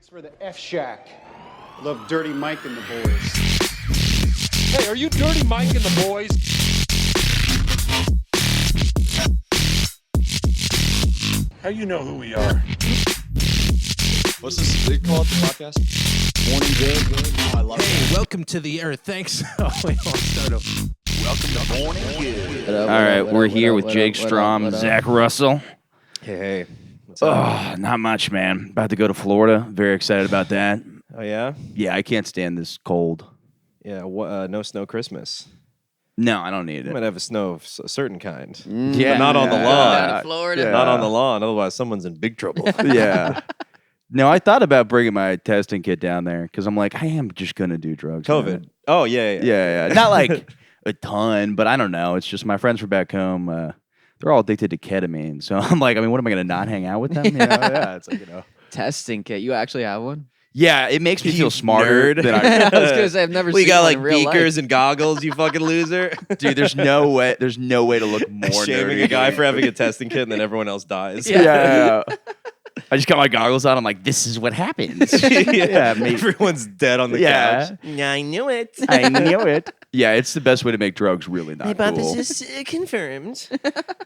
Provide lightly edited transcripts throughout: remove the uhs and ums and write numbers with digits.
Thanks for the F Shack. Love Dirty Mike and the boys. Hey, are you Dirty Mike and the boys? How you know who we are? What's this called, the podcast? Morning Good. Oh, I love Hey, welcome to the earth. Thanks. Oh, wait, I'll start over. Welcome to Morning Good. All right, we're here with Jake Strom, Zach Russell. Hey. What's up? Oh, not much, man. About to go to Florida. Very excited about that. Oh, yeah? Yeah, I can't stand this cold. Yeah, no snow Christmas. No, I don't need You it. might have a snow of a certain kind. Yeah, But not on the yeah, lawn. yeah. Down in Florida. Yeah. Not on the lawn, otherwise someone's in big trouble. Yeah. No, I thought about bringing my testing kit down there because I'm like, I am just going to do drugs. COVID. man. Oh, yeah. Yeah. Not like a ton, but I don't know. It's just my friends from back home. They're all addicted to ketamine. So I'm like, I mean, what am I going to not hang out with them? You know? Yeah, it's like, Testing kit. You actually have one? Yeah, it makes me You feel smarter nerd. than I I was gonna say I've never We seen got one like in real beakers life. and goggles, you fucking loser. Dude, there's no way to look more Shaming nerdy a guy than for having a testing kit and then everyone else dies. Yeah. I just got my goggles on. I'm like, this is what happens. Yeah, mate. Everyone's dead on the Yeah. couch. Yeah, I knew it. I knew it. Yeah, it's the best way to make drugs really not cool. Hypothesis confirmed.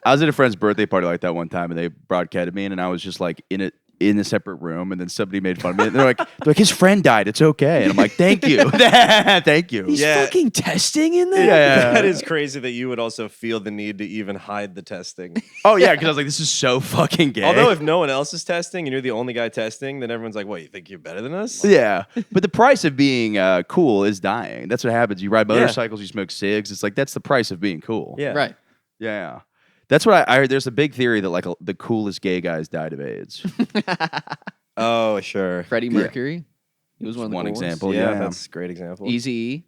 I was at a friend's birthday party like that one time, and they brought ketamine, and I was just like in a separate room, and then somebody made fun of me. And they're like, his friend died. It's okay. And I'm like, thank you, thank you. He's Yeah. fucking testing in there? Yeah. That is crazy that you would also feel the need to even hide the testing. Oh yeah, because I was like, this is so fucking gay. Although if no one else is testing and you're the only guy testing, then everyone's like, what, you think you're better than us? yeah, but the price of being cool is dying. That's what happens. You ride motorcycles, you smoke cigs. It's like that's the price of being cool. Yeah. Right. Yeah. That's what I heard. There's a big theory that like the coolest gay guys died of AIDS. Oh, sure. Freddie Mercury. He was one of the One cool ones. example. yeah, yeah. that's a great example. Easy.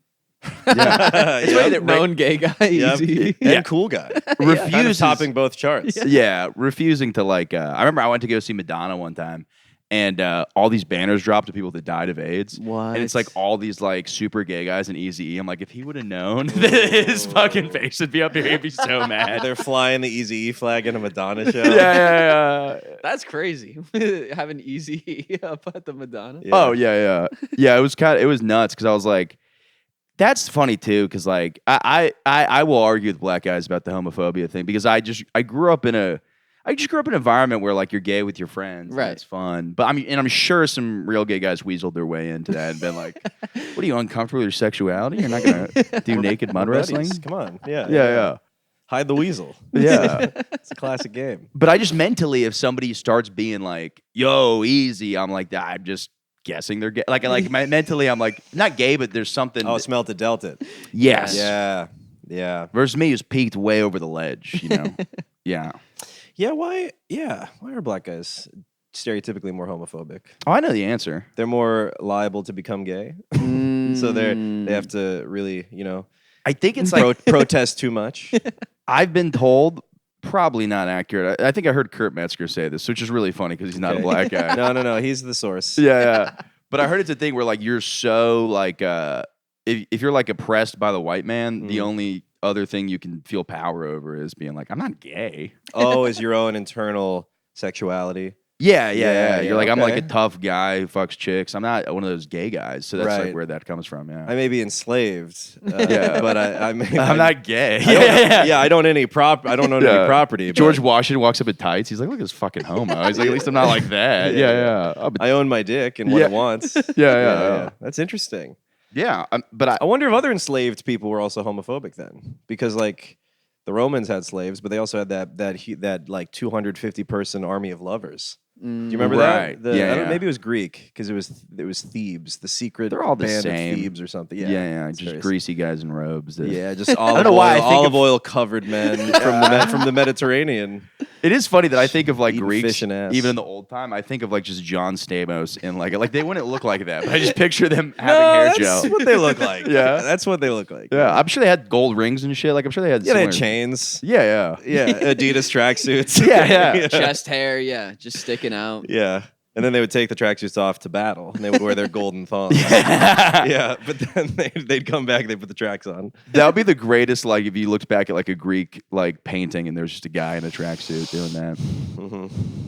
Yeah. It's known gay guy. Yep. Easy. And cool guy. Refuses Kind of topping both charts. Yeah, refusing to like. I remember I went to go see Madonna one time, and all these banners dropped of people that died of AIDS. What? And it's like all these like super gay guys and Eazy-E. I'm like, if he would have known that his fucking face would be up here, he'd be so mad. They're flying the Eazy-E flag in a Madonna show. yeah. That's crazy. Having easy up at the Madonna. Yeah. Oh yeah. It was nuts because I was like, that's funny too because like I will argue with black guys about the homophobia thing because I grew up in an environment where like you're gay with your friends. Right. And it's fun. But I'm sure some real gay guys weaseled their way into that and been like, what are you uncomfortable with your sexuality? You're not gonna do naked mud Buddies, wrestling? Come on. Yeah. Yeah. Hide the weasel. Yeah. It's a classic game. But I just mentally, if somebody starts being like, yo, easy, I'm like, I'm just guessing they're gay. Mentally, I'm like, not gay, but there's something. Oh, smelt it, dealt it. Yes. Yeah. Versus me, who's peaked way over the ledge, you know? Yeah. Yeah, why are black guys stereotypically more homophobic? Oh, I know the answer. They're more liable to become gay. So they have to really, I think it's like, protest too much. I've been told, probably not accurate. I think I heard Kurt Metzger say this, which is really funny because he's not a Okay. black guy. No, he's the source. Yeah. But I heard it's a thing where like you're so like, if you're like oppressed by the white man, the only other thing you can feel power over is being like, I'm not gay. Oh, is your own internal sexuality. Yeah. Yeah, You're like, I'm like a okay. tough guy who fucks chicks. I'm not one of those gay guys. So that's Right. like where that comes from. Yeah. I may be enslaved, Yeah. but I'm not gay. I don't, I don't own any property. But George Washington walks up in tights. He's like, look at this fucking homo. He's like, at least I'm not like that. Yeah. Yeah. I own my dick and what it wants. Yeah. That's interesting. Yeah. But I wonder if other enslaved people were also homophobic then, because like the Romans had slaves, but they also had that like 250 person army of lovers. Do you remember Right. that? Yeah. Maybe it was Greek because it was Thebes, the secret They're all the band same. of Thebes or something. yeah. it's Just very- greasy guys in robes. that- Yeah, just don't olive know why I oil, think olive of- oil covered men from the Mediterranean. It is funny that I think of like Eating Greeks, fish and ass. even in the old time. I think of like just John Stamos and like they wouldn't look like that. But I just picture them having hair that's gel. what they look like. Yeah. That's what they look like. Yeah, I'm sure they had gold rings and shit. Like I'm sure they had. Yeah, they had similar- chains. Yeah. Yeah, Adidas tracksuits. Yeah. Chest hair, just sticking out. Yeah. And then they would take the tracksuits off to battle, and they would wear their golden thongs. Yeah, but then they'd come back, they'd put the tracks on. That would be the greatest, like, if you looked back at, like, a Greek, like, painting and there's just a guy in a tracksuit doing that.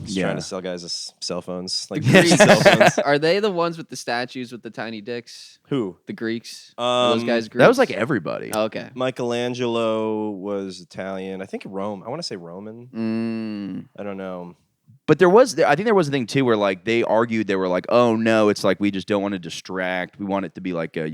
Just trying to sell guys cell phones. Like Greeks. cell phones. Are they the ones with the statues with the tiny dicks? Who? The Greeks? Are those guys Greeks? That was, like, everybody. Oh, okay. Michelangelo was Italian. I think Rome. I want to say Roman. I don't know. But I think there was a thing too where like they argued, they were like, oh no, it's like we just don't want to distract. We want it to be like a,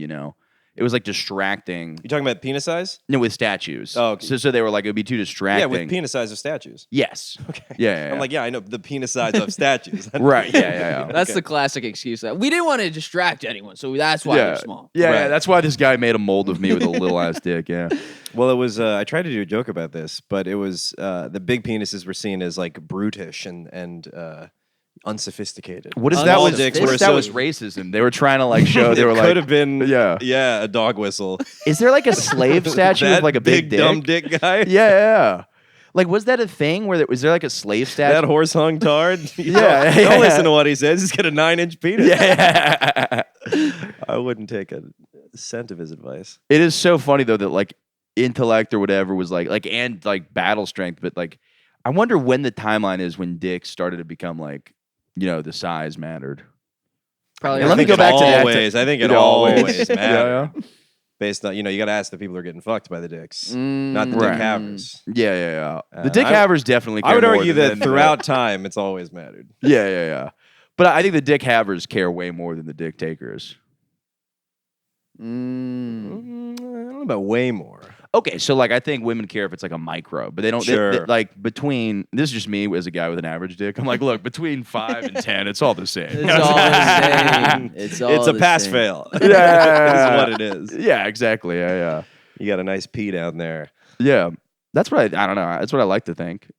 it was like distracting. You talking about penis size? No, with statues. Oh, okay. So they were like, it would be too distracting. Yeah, with penis size of statues. Yes. Okay. Yeah. I'm like, yeah, I know the penis size of statues. Right. Yeah. That's the classic excuse. We didn't want to distract anyone, so that's why they're small. Yeah, Right. that's why this guy made a mold of me with a little ass dick. Yeah. Well, it was. I tried to do a joke about this, but it was the big penises were seen as like brutish and unsophisticated. What if Small that was dicks what were if that was so- racism? They were trying to like show. They were It like, could have been. Yeah. a dog whistle. Is there like a slave statue That of like a big dick? dumb dick guy. Yeah. Like, was that a thing where was there like a slave statue? That horse hung tard. Yeah. Don't listen to what he says. He's got a 9-inch penis. Yeah. I wouldn't take a cent of his advice. It is so funny though that like intellect or whatever was like and like battle strength, but like I wonder when the timeline is when dicks started to become like, the size mattered. Probably. And let me go back to that. I think it always matters. Based on, you got to ask the people who are getting fucked by the dicks, not the dick Right. havers. Yeah. The dick havers definitely care I would more argue than that throughout time, it's always mattered. Yeah. But I think the dick havers care way more than the dick takers. I don't know about way more. Okay, so like I think women care if it's like a micro, but they don't. Sure. Like between this is just me as a guy with an average dick. I'm like, look, between 5 and 10, it's all the same. It's all the same. It's It's a the pass same. fail. Yeah. is what it is. Yeah, exactly. Yeah. You got a nice pee down there. Yeah. That's what I don't know. That's what I like to think.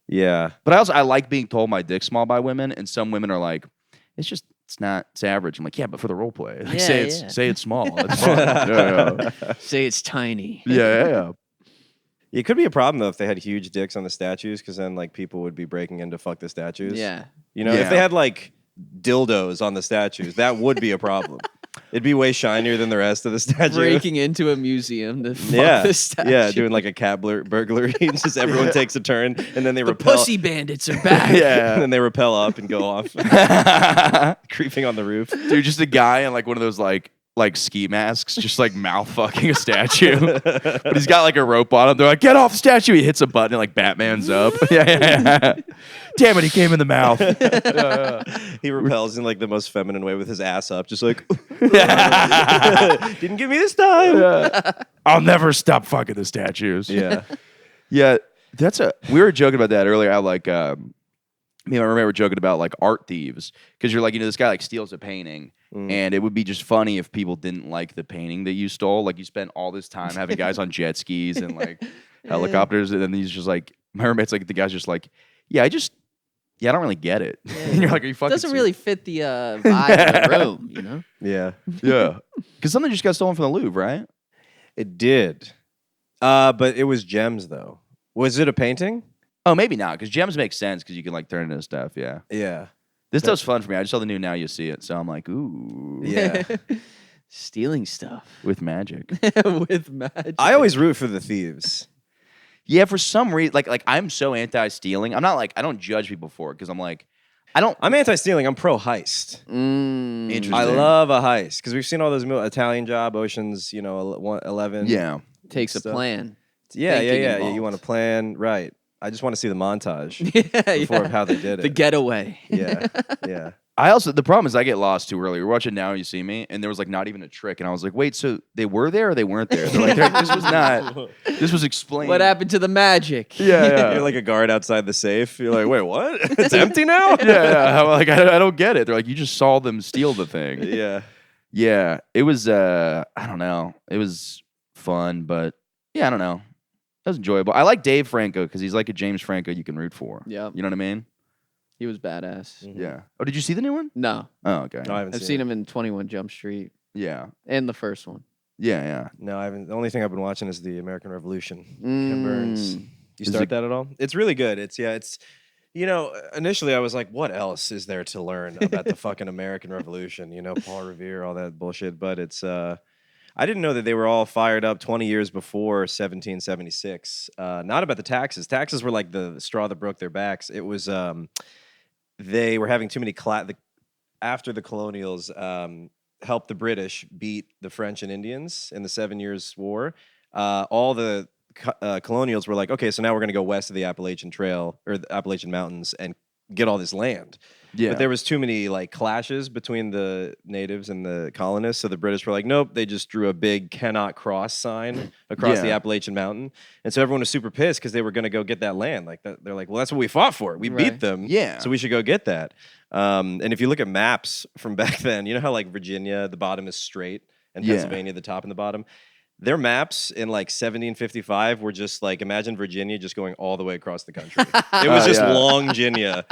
Yeah. But I like being told my dick's small by women, and some women are like, it's average. I'm like, yeah, but for the role play, like, say it's small. It's fine. Yeah. Say it's tiny. Yeah. It could be a problem though if they had huge dicks on the statues, because then like people would be breaking in to fuck the statues. Yeah. If they had like dildos on the statues, that would be a problem. It'd be way shinier than the rest of the statue. Breaking into a museum to fuck the statue. Yeah, doing like a cab burglary. Just everyone takes a turn, and then they The repel. pussy bandits are back. Yeah. And then they repel up and go off, creeping on the roof. Dude, just a guy in like one of those like ski masks, just like mouth fucking a statue. But he's got like a rope on him. They're like, get off the statue. He hits a button and like Batman's up. Yeah. Damn it, he came in the mouth. He repels in like the most feminine way with his ass up, just like didn't give me this time. I'll never stop fucking the statues. Yeah. Yeah. We were joking about that earlier. I like I remember joking about like art thieves, because you're like, this guy like steals a painting. And it would be just funny if people didn't like the painting that you stole. Like you spent all this time having guys on jet skis and like helicopters, and then he's just like, my roommate's like, the guy's just like, I don't really get it. And you're like, are you fucking Doesn't really fit the vibe of the room, Yeah. Yeah. Because something just got stolen from the Louvre, right? It did. But it was gems though. Was it a painting? Oh, maybe not, because gems make sense because you can like turn it into stuff. Yeah. Yeah. This stuff's fun for me. I just saw the new Now You See It, so I'm like, ooh. Yeah. Stealing stuff With magic. with magic. I always root for the thieves. Yeah, for some reason, like I'm so anti-stealing. I'm not like, I don't judge people for it, because I'm like, I'm anti-stealing. I'm pro-heist. Interesting. I love a heist because we've seen all those Italian Job, Oceans, 11. Yeah. Takes a stuff. plan. Yeah. Thinking You want to plan, right? I just want to see the montage Yeah, before of how they did it. The getaway. Yeah. The problem is I get lost too early. We're watching Now You See Me, and there was like not even a trick, and I was like, wait, so they were there or they weren't there? They're like, this was explained. What happened to the magic? Yeah. You're like a guard outside the safe. You're like, wait, what? It's empty now? Yeah. I'm like, I don't get it. They're like, you just saw them steal the thing. Yeah. Yeah. It was, I don't know. It was fun, but yeah, I don't know. It was enjoyable. I like Dave Franco because he's like a James Franco you can root for. Yep. You know what I mean? He was badass. Yeah. Oh, did you see the new one? No. Oh, okay. No, I haven't I've seen him in 21 Jump Street Yeah. and the first one. Yeah. No, I haven't. The only thing I've been watching is the American Revolution. Ken Burns. You Is start it- that at all? It's really good. It's You know, initially I was like, what else is there to learn about the fucking American Revolution? You know, Paul Revere, all that bullshit. But it's, I didn't know that they were all fired up 20 years before 1776. Not about the taxes. Taxes were like the straw that broke their backs. It was, they were having too many, after the colonials helped the British beat the French and Indians in the 7 Years' War. All the colonials were like, okay, so now we're going to go west of the Appalachian Trail or the Appalachian Mountains and get all this land. Yeah. But there was too many like clashes between the natives and the colonists, so the British were like, nope. They just drew a big "cannot cross" sign across the Appalachian Mountain, and so everyone was super pissed because they were going to go get that land. Like they're like, well, that's what we fought for. We beat them, Yeah. So we should go get that. And if you look at maps from back then, you know how like Virginia, the bottom is straight, and Pennsylvania, the top and the bottom. Their maps in like 1755 were just like, imagine Virginia just going all the way across the country. It was just Longinia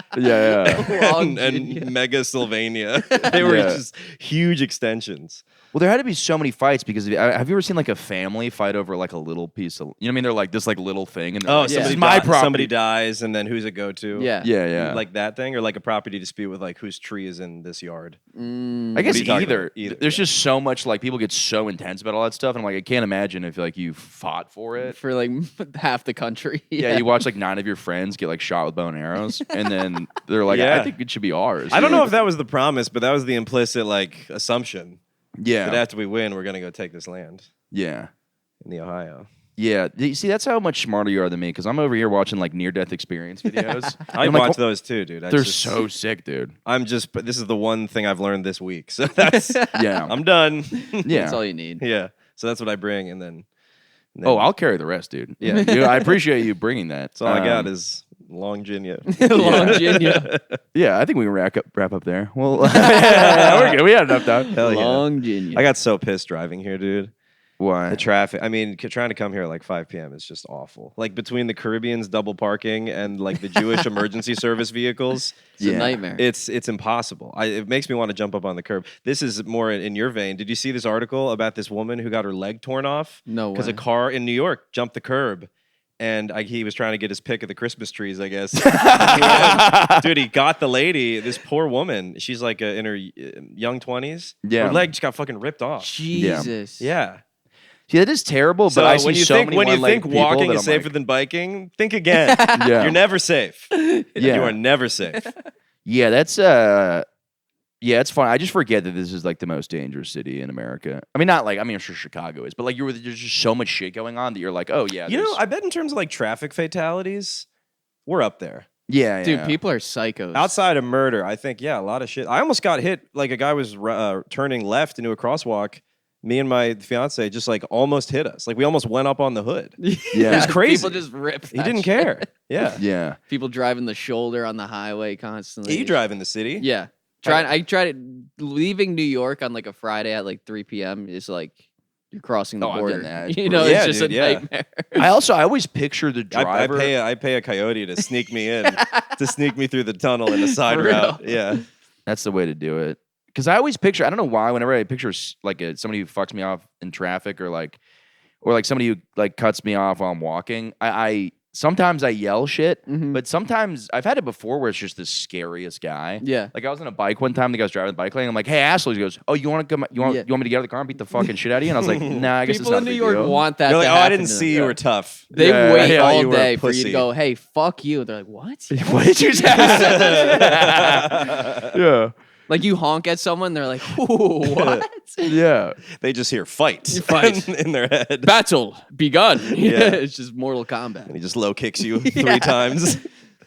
and Mega Sylvania. They were just huge extensions. Well, there had to be so many fights because have you ever seen like a family fight over like a little piece of, you know what I mean? They're like this like little thing. And like, somebody, my property. Somebody dies and then who's it go to? Yeah. Like that thing, or like a property dispute with like whose tree is in this yard. I guess either. There's just so much like people get so intense about all that stuff. And I'm like, I can't imagine if like you fought for it. For like half the country. Yeah, you watch like 9 of your friends get like shot with bow and arrows. And then they're like, I think it should be ours. I don't know if that was the promise, but that was the implicit like assumption. Yeah. That after we win, we're going to go take this land. Yeah. In the Ohio. Yeah. You see, that's how much smarter you are than me because I'm over here watching like near-death experience videos. I watch those too, dude. They're so sick, dude. But this is the one thing I've learned this week. So that's, yeah. I'm done. Yeah. That's all you need. Yeah. So that's what I bring. And then I'll carry the rest, dude. Yeah. I appreciate you bringing that. That's all I got is Longinia. Longinia. Yeah, I think we can wrap up there. Well, we're good. We had enough time. Hell yeah. Longinia. I got so pissed driving here, dude. Why? The traffic. I mean, trying to come here at like 5 p.m. is just awful. Like between the Caribbeans double parking and like the Jewish emergency service vehicles. It's a nightmare. It's impossible. It makes me want to jump up on the curb. This is more in your vein. Did you see this article about this woman who got her leg torn off? No way. Because a car in New York jumped the curb. And he was trying to get his pick of the Christmas trees, I guess. Dude, he got the lady, this poor woman. She's like in her young 20s. Yeah. Her leg just got fucking ripped off. Jesus. Yeah. Yeah, that is terrible, So but I see when you so think many when you one-legged think people walking that is I'm safer like, than biking, think again. Yeah. You're never safe. Yeah. You are never safe. Yeah, that's it's fun. I just forget that this is like the most dangerous city in America. I mean, not like I'm sure Chicago is, but like there's just so much shit going on that you're like, oh yeah. You know, I bet in terms of like traffic fatalities, we're up there. Yeah, Dude, people are psychos. Outside of murder, I think, a lot of shit. I almost got hit. Like a guy was turning left into a crosswalk. Me and my fiance just like almost hit us. Like we almost went up on the hood. Yeah. It was crazy. People just rip. He didn't care. Yeah. Yeah. People driving the shoulder on the highway constantly. You drive in the city. Yeah. I tried leaving New York on like a Friday at like 3 p.m. is like you're crossing the I've border. done that. You know, Yeah, it's just dude, a yeah. nightmare. I always picture the driver. I pay a coyote to sneak me in, to sneak me through the tunnel in the side For real? route. Yeah. That's the way to do it. Because I always picture, I don't know why, whenever I picture like somebody who fucks me off in traffic or like somebody who like cuts me off while I'm walking, I sometimes I yell shit, but sometimes I've had it before where it's just the scariest guy. Yeah. Like I was on a bike one time, the guy was driving the bike lane. I'm like, hey, asshole. He goes, oh, you want to come? You want me to get out of the car and beat the fucking shit out of you? And I was like, nah, I guess People it's not in a New big York deal. want that. You're like, to oh, I happen didn't to see them. you were tough. They Yeah, wait yeah, all you were a day for you pussy. to go, hey, fuck you. They're like, what? What did you say? Yeah. Like you honk at someone, they're like, ooh, what? Yeah. They just hear fight, Fight. in their head. Battle begun. Yeah. It's just Mortal Kombat. And he just low kicks you 3 times.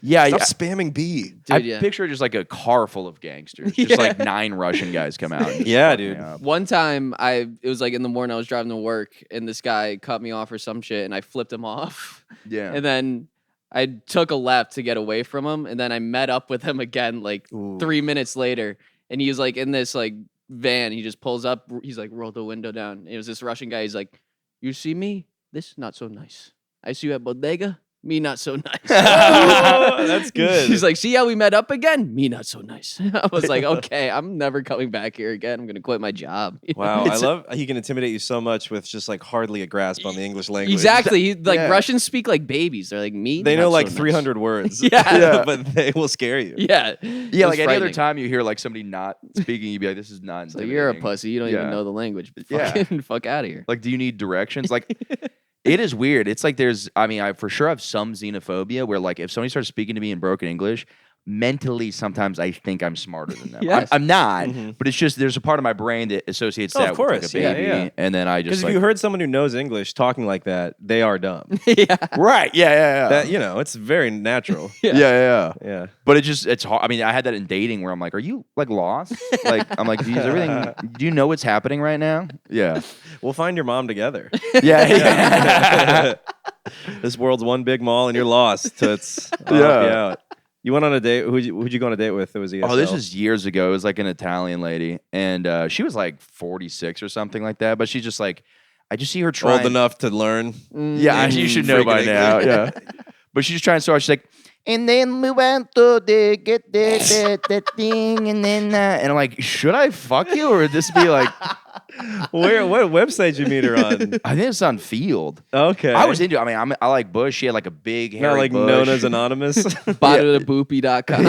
Yeah. Stop spamming B. Dude, I yeah. picture just like a car full of gangsters. Just like 9 Russian guys come out. and just Yeah, fuck me dude. up. One time, it was like in the morning, I was driving to work, and this guy cut me off or some shit, and I flipped him off. Yeah. And then I took a left to get away from him, and then I met up with him again like 3 minutes later, and he was like in this like van. He just pulls up. He's like, roll the window down. It was this Russian guy. He's like, you see me? This is not so nice. I see you at Bodega. Me not so nice. Oh, that's good. She's like, see how we met up again? Me not so nice. I was like, okay, I'm never coming back here again. I'm gonna quit my job. You know? Wow, I love he can intimidate you so much with just like hardly a grasp on the English language. Exactly. Like Yeah. Russians speak like babies. They're like me. They not know so like nice. 300 words. Yeah. but they will scare you. Yeah. Yeah, like any other frightening. time you hear like somebody not speaking, you'd be like, "This is not." It's like you're a intimidating." pussy. You don't Yeah. even know the language. Yeah. Fucking fuck out of here. Like, do you need directions? Like, it is weird. It's like I for sure have some xenophobia where like if somebody starts speaking to me in broken English, mentally sometimes I think I'm smarter than them. Yes. I'm not, but it's just there's a part of my brain that associates Oh, that of with course. like a Yeah, baby, yeah. and then I Because just if you heard someone who knows English talking like that, they are dumb. Yeah. right, yeah. That it's very natural. yeah. Yeah. But it's hard. I mean, I had that in dating where I'm like, are you like lost? Like, I'm like, is everything? Do you know what's happening right now? Yeah, We'll find your mom together. yeah. This world's one big mall and you're lost. So I'll help you out. You went on a date. Who'd you go on a date with? It was ESL. Oh, this is years ago. It was like an Italian lady, and she was like 46 or something like that. But she's just like, I just see her trying. old enough to learn. Yeah, you should know freaking by now. English. Yeah, but she's trying so hard. She's like, and then we went to get the thing, and then and I'm like, should I fuck you or would this be like? What website did you meet her on? I think it's on Field. Okay. I was into. I mean, I like Bush. She had like a big hair. not like Bush. known as anonymous. Botoboopy.com.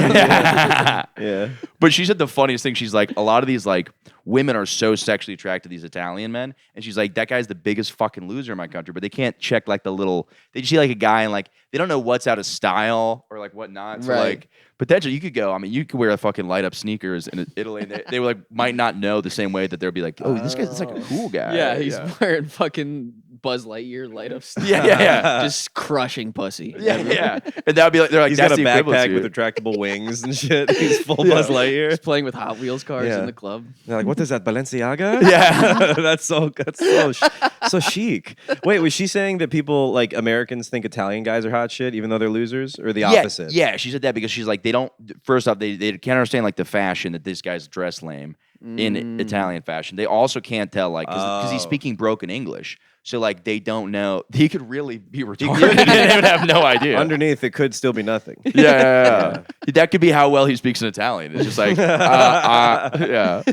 Yeah. But she said the funniest thing. She's like, a lot of these like women are so sexually attracted to these Italian men, and she's like, that guy's the biggest fucking loser in my country. But they can't check like the little. They see like a guy and like they don't know what's out of style or like what not. So Right. like potentially you could go. I mean, you could wear a fucking light up sneakers in Italy, and they like might not know the same way that they'll be like, oh, this guy's like a cool guy. Yeah, he's wearing fucking Buzz Lightyear light up stuff. yeah. Just crushing pussy. Yeah. And that would be like, they're like, He's that's got a the equivalent backpack with retractable wings and shit. He's full Buzz Lightyear. Just playing with Hot Wheels cars Yeah. in the club. They're like, what is that, Balenciaga? Yeah. that's so chic. Wait, was she saying that people like Americans think Italian guys are hot shit, even though they're losers, or the opposite? Yeah, she said that because she's like, they don't. First off, they can't understand like the fashion that this guy's dressed lame in Italian fashion. They also can't tell like because he's speaking broken English, so like they don't know. He could really be retarded. They would have no idea. Underneath, it could still be nothing. Yeah. That could be how well he speaks in Italian. It's just like, yeah.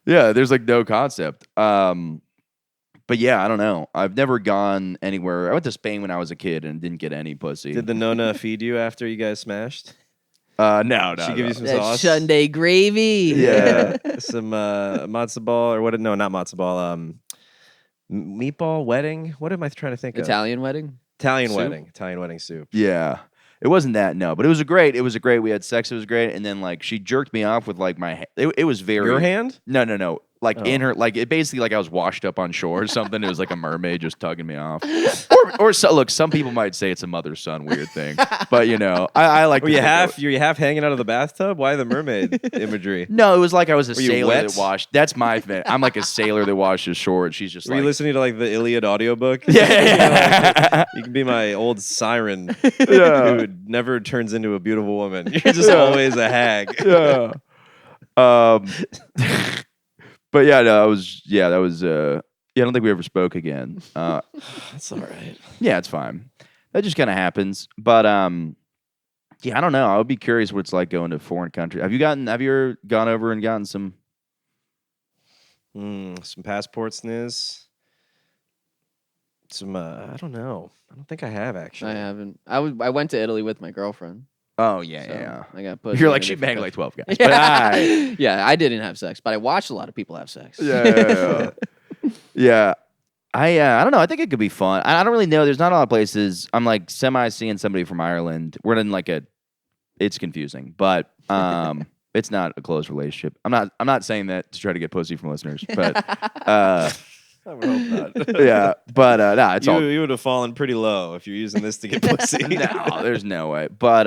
Yeah, there's like no concept. But yeah, I don't know. I've never gone anywhere. I went to Spain when I was a kid and didn't get any pussy. Did the Nona feed you after you guys smashed? No. She give you some That sauce? Sunday gravy. Yeah. Some matzo ball or what? No, not matzo ball. Meatball wedding. What am I trying to think of? Italian wedding. Italian soup? wedding. Italian wedding soup. Yeah. It wasn't that, no. But it was a great. We had sex. It was great. And then like she jerked me off with like my. It was very. Your hand? No. Like in her, like it basically like I was washed up on shore or something. It was like a mermaid just tugging me off. Or so, look, some people might say it's a mother son weird thing, but you know, I like. Were you half hanging out of the bathtub? Why the mermaid imagery? No, it was like I was a you sailor wet? that washed. That's my thing. I'm like a sailor that washes shore, and she's just Were like. you listening to like the Iliad audiobook? Yeah. You can be my old siren Yeah. who never turns into a beautiful woman. You're just always a hag. Yeah. But yeah, no, that was I don't think we ever spoke again. That's all right. Yeah, it's fine. That just kind of happens. But yeah, I don't know. I would be curious what it's like going to a foreign country. Have you ever gone over and gotten some passport sniz? Some I don't know. I don't think I have actually. I haven't. I went to Italy with my girlfriend. Oh yeah, So yeah. I got put. You're like she banged like 12 guys. But Yeah. Yeah, I didn't have sex, but I watched a lot of people have sex. Yeah. Yeah. I don't know. I think it could be fun. I don't really know. There's not a lot of places. I'm like semi seeing somebody from Ireland. We're in like it's confusing, but it's not a close relationship. I'm not saying that to try to get pussy from listeners, but I would hope not. yeah, but nah, it's all You would have fallen pretty low if you're using this to get pussy. no, there's no way. But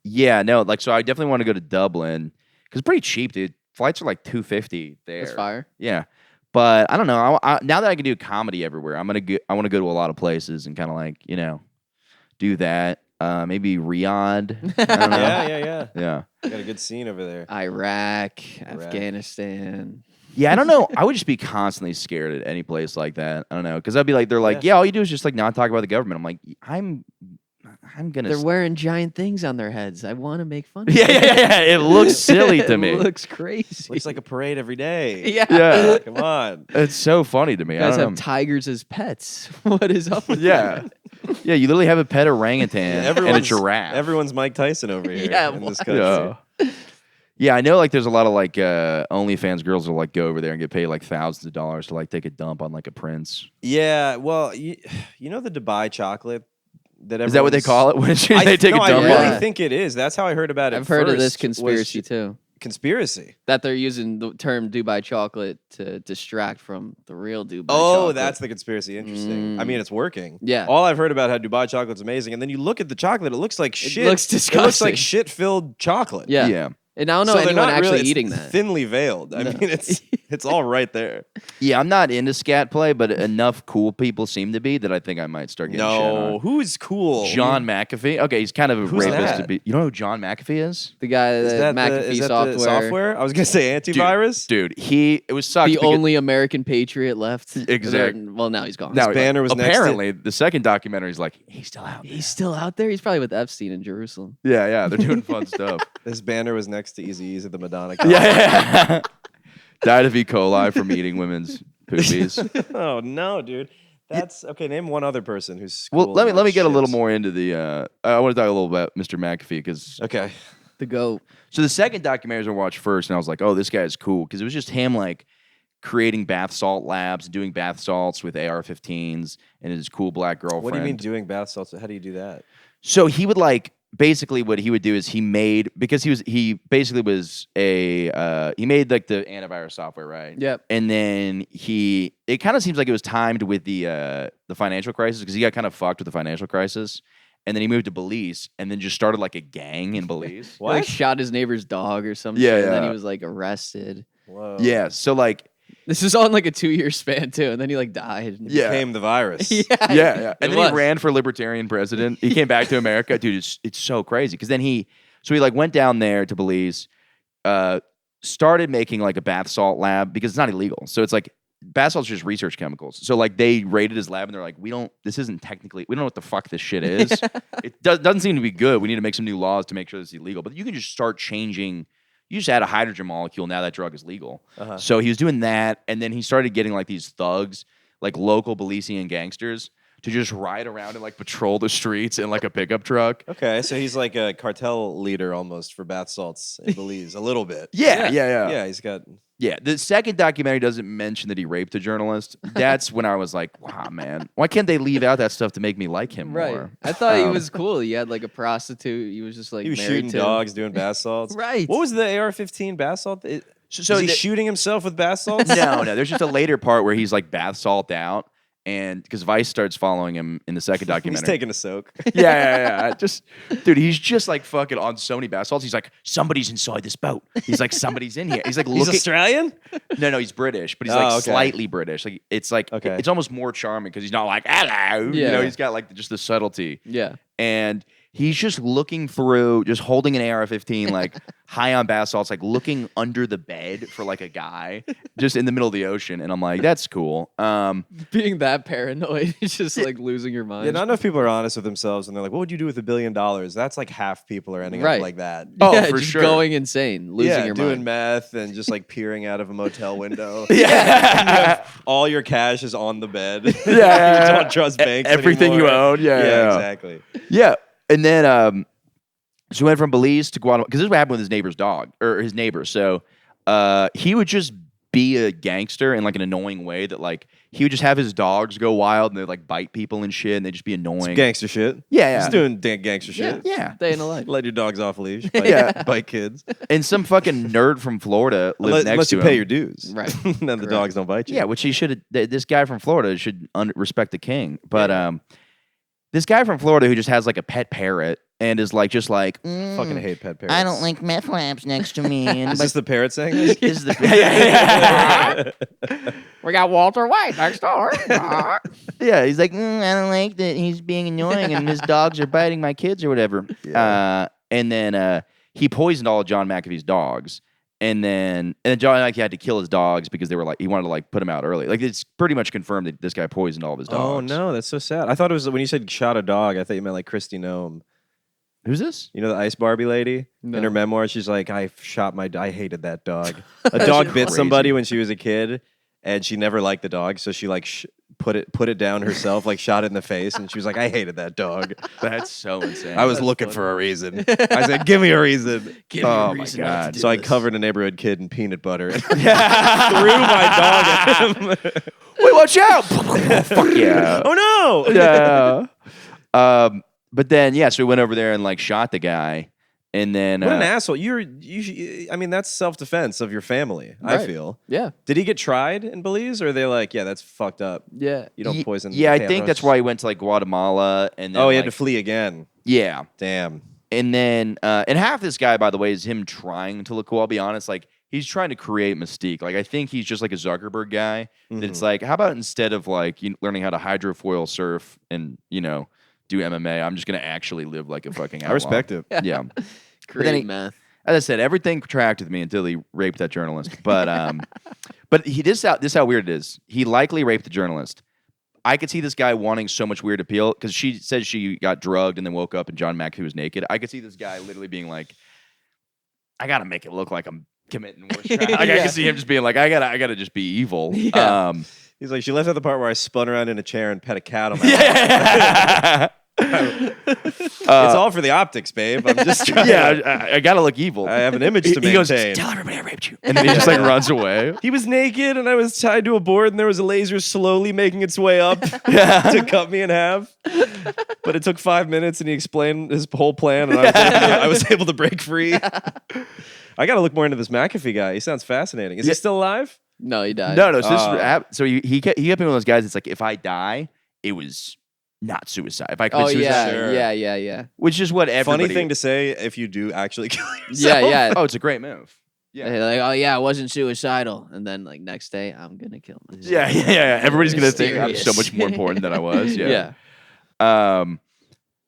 yeah, no, like so I definitely want to go to Dublin because it's pretty cheap, dude. Flights are like $250 there. That's fire. Yeah, but I don't know. Now that I can do comedy everywhere, I want to go to a lot of places and kind of like do that. Maybe Riyadh. I don't know. yeah. Yeah. Got a good scene over there. Iraq, Afghanistan. Yeah, I don't know. I would just be constantly scared at any place like that. I don't know, because I'd be like, they're like, yeah, all you do is just like not talk about the government. I'm like, I'm gonna. They're wearing giant things on their heads. I want to make fun. Yeah. It looks silly to me. It looks crazy. Looks like a parade every day. Yeah. Yeah, Come on. it's so funny to me. You I guys don't have know. tigers as pets. What is up with Yeah, yeah. You literally have a pet orangutan and a Everyone's- giraffe. Everyone's Mike Tyson over here Yeah, in this what? country. Yeah. Yeah, I know. Like, there's a lot of like OnlyFans girls will like go over there and get paid like thousands of dollars to like take a dump on like a prince. Yeah, well, you know the Dubai chocolate that Is that what they everyone's- call it when they take no, a dump I really on? Yeah. think it is. That's how I heard about it. I've heard of this first, was conspiracy too. Conspiracy. That they're using the term Dubai chocolate to distract from the real Dubai Oh, chocolate. that's the conspiracy. Interesting. I mean, it's working. Yeah. All I've heard about how Dubai chocolate's amazing, and then you look at the chocolate, it looks like shit. looks It looks disgusting. like shit-filled chocolate. Yeah. Yeah. And I don't know So they're anyone not actually really, it's eating that. Thinly veiled. I mean, it's all right there. Yeah, I'm not into scat play, but enough cool people seem to be that I think I might start getting shit No, on. who's cool? John McAfee. Okay, he's kind of a Who's rapist that? to be. You know who John McAfee is? The guy Is that that, McAfee is that software, the software? I was gonna say antivirus. Dude, it was sucked. the because- only American patriot left. Exact- Well, now he's gone. Now, His banner was next to- apparently the second documentary is like he's still out there. He's still out there. He's probably with Epstein in Jerusalem. Yeah, they're doing fun stuff. This banner was next to Eazy-E's at the Madonna. Yeah. Died of E. coli from eating women's poopies. Oh no, dude. That's okay. Name one other person who's Well, cool let and me like get a little shits. more into the. I want to talk a little about Mr. McAfee because Okay. The goat. so the second documentary I was gonna watch first, and I was like, oh, this guy's cool because it was just him like creating bath salt labs, doing bath salts with AR-15s, and his cool black girlfriend. What do you mean doing bath salts? How do you do that? So he would like basically what he would do is he made because he basically was a he made like the antivirus software, right? Yep. And then it kind of seems like it was timed with the financial crisis because he got kind of fucked with the financial crisis. And then he moved to Belize and then just started like a gang in Belize. He, like shot his neighbor's dog or something. Yeah, And then he yeah. was like arrested. Whoa. Yeah. So like This is all in like a 2-year span too. And then he like died. Yeah. Became the virus. yeah. And It then was. he ran for libertarian president. He came back to America. Dude, it's so crazy. Because then he like went down there to Belize, started making like a bath salt lab because it's not illegal. So it's like bath salt's just research chemicals. So like they raided his lab and they're like, we don't know what the fuck this shit is. It doesn't seem to be good. We need to make some new laws to make sure this is illegal. But you can just start changing. You just add a hydrogen molecule. Now that drug is legal. Uh-huh. So he was doing that. And then he started getting like these thugs, like local Belizean gangsters, to just ride around and like patrol the streets in like a pickup truck. Okay, so he's like a cartel leader almost for bath salts in Belize, a little bit. Yeah. Yeah, he's got. Yeah, the second documentary doesn't mention that he raped a journalist. That's when I was like, wow, man. Why can't they leave out that stuff to make me like him Right. more? I thought he Um, was cool. He had like a prostitute. He was just like He was married shooting to. dogs, doing bath salts. Right. What was the AR-15 bath salt? So is he the- shooting himself with bath salts? No. There's just a later part where he's like bath salt out. And because Vice starts following him in the second He's documentary. taking a soak. Yeah. Just, dude, he's just like fucking on so many bath salts. He's like, somebody's inside this boat. He's like, somebody's in here. He's like, He's looking. Australian? No, he's British, but he's Oh, like okay. slightly British. Like it's like Okay. it's almost more charming because he's not like hello. You Yeah. know, he's got like just the subtlety. Yeah. And he's just looking through, just holding an AR-15, like high on bath salts, like looking under the bed for like a guy, just in the middle of the ocean. And I'm like, that's cool. Being that paranoid, it's just like losing your mind. Yeah, not enough people are honest with themselves and they're like, what would you do with $1 billion? That's like half people are ending Right. up like that. Oh, yeah, for just sure. going insane, losing Yeah, your doing mind. meth and just like peering out of a motel window. Yeah. All your cash is on the bed. Yeah. You don't trust banks Everything you anymore. own. Yeah. Exactly. Yeah. And then so we went from Belize to Guatemala because this is what happened with his neighbor's dog or his neighbor. So he would just be a gangster in like an annoying way that like he would just have his dogs go wild and they'd like bite people and shit and they'd just be annoying. Gangster shit. Yeah. Just doing gangster shit. Yeah. Day in the life. Let your dogs off leash. Yeah. Bite kids. And some fucking nerd from Florida lived next Unless to you him. pay your dues. Right. Then the Correct. dogs don't bite you. Yeah, which he should. This guy from Florida should respect the king. But this guy from Florida who just has like a pet parrot and is like just like Fucking hate pet parrots. I don't like meth labs next to me. And Is this the parrot saying this? this is the We got Walter White next door. yeah. He's like I don't like that he's being annoying and his dogs are biting my kids or whatever. Yeah. And then he poisoned all of John McAfee's dogs. And then John McAfee had to kill his dogs because they were like he wanted to like put them out early. Like it's pretty much confirmed that this guy poisoned all of his dogs. Oh no, that's so sad. I thought it was when you said shot a dog. I thought you meant like Christy Nome. Who's this? You know the Ice Barbie lady? No. In her memoir, she's like, I hated that dog. A dog bit somebody when she was a kid, and she never liked the dog, so she like put it down herself, like shot it in the face, and she was like, I hated that dog. That's so insane. I was looking for a reason. I said, give me a reason. Oh my god. So I covered a neighborhood kid in peanut butter and threw my dog at him. Wait, watch out! Fuck yeah. Oh no! Yeah. But then so we went over there and like shot the guy, and then What an asshole! I mean, that's self-defense of your family. I Right. feel. Yeah. Did he get tried in Belize, or are they like, yeah, that's fucked up? Yeah. You don't poison. Yeah, I the think that's cameras? why he went to like Guatemala, and then Oh, he had to like, flee again. Yeah, Damn. and then and half this guy, by the way, is him trying to look cool. I'll be honest, like he's trying to create mystique. Like I think he's just like a Zuckerberg guy. That it's like, how about instead of like learning how to hydrofoil surf and do MMA, I'm just gonna actually live like a fucking outlaw. I respect it. Yeah. Great he- math. As I said, everything tracked with me until he raped that journalist. But but this is how weird it is. He likely raped the journalist. I could see this guy wanting so much weird appeal because she said she got drugged and then woke up and John McAfee was naked. I could see this guy literally being like, I gotta make it look like I'm committing witchcraft. Like I Yeah. can see him just being like, I gotta just be evil. Yeah. He's like, she left out the part where I spun around in a chair and pet a cat on my lap. It's all for the optics, babe. I'm just trying. I gotta look evil. I have an image to he goes, maintain. tell everybody I raped you, and then he just like runs away. He was naked and I was tied to a board and there was a laser slowly making its way up to cut me in half. But it took 5 minutes and he explained his whole plan and I was able to break free. I got to look more into this McAfee guy. He sounds fascinating. Is he still alive? No, he died. No. So he kept being one of those guys. It's like if I die, it was not suicide. If I commit Oh suicide, yeah, yeah. which is what everybody. Funny thing to say if you do actually kill yourself. Yeah. Oh, it's a great move. Yeah. They're like, oh yeah, I wasn't suicidal, and then like next day, I'm gonna kill myself. Yeah. Everybody's gonna think I'm so Mysterious. much more important than I was. Yeah. Yeah.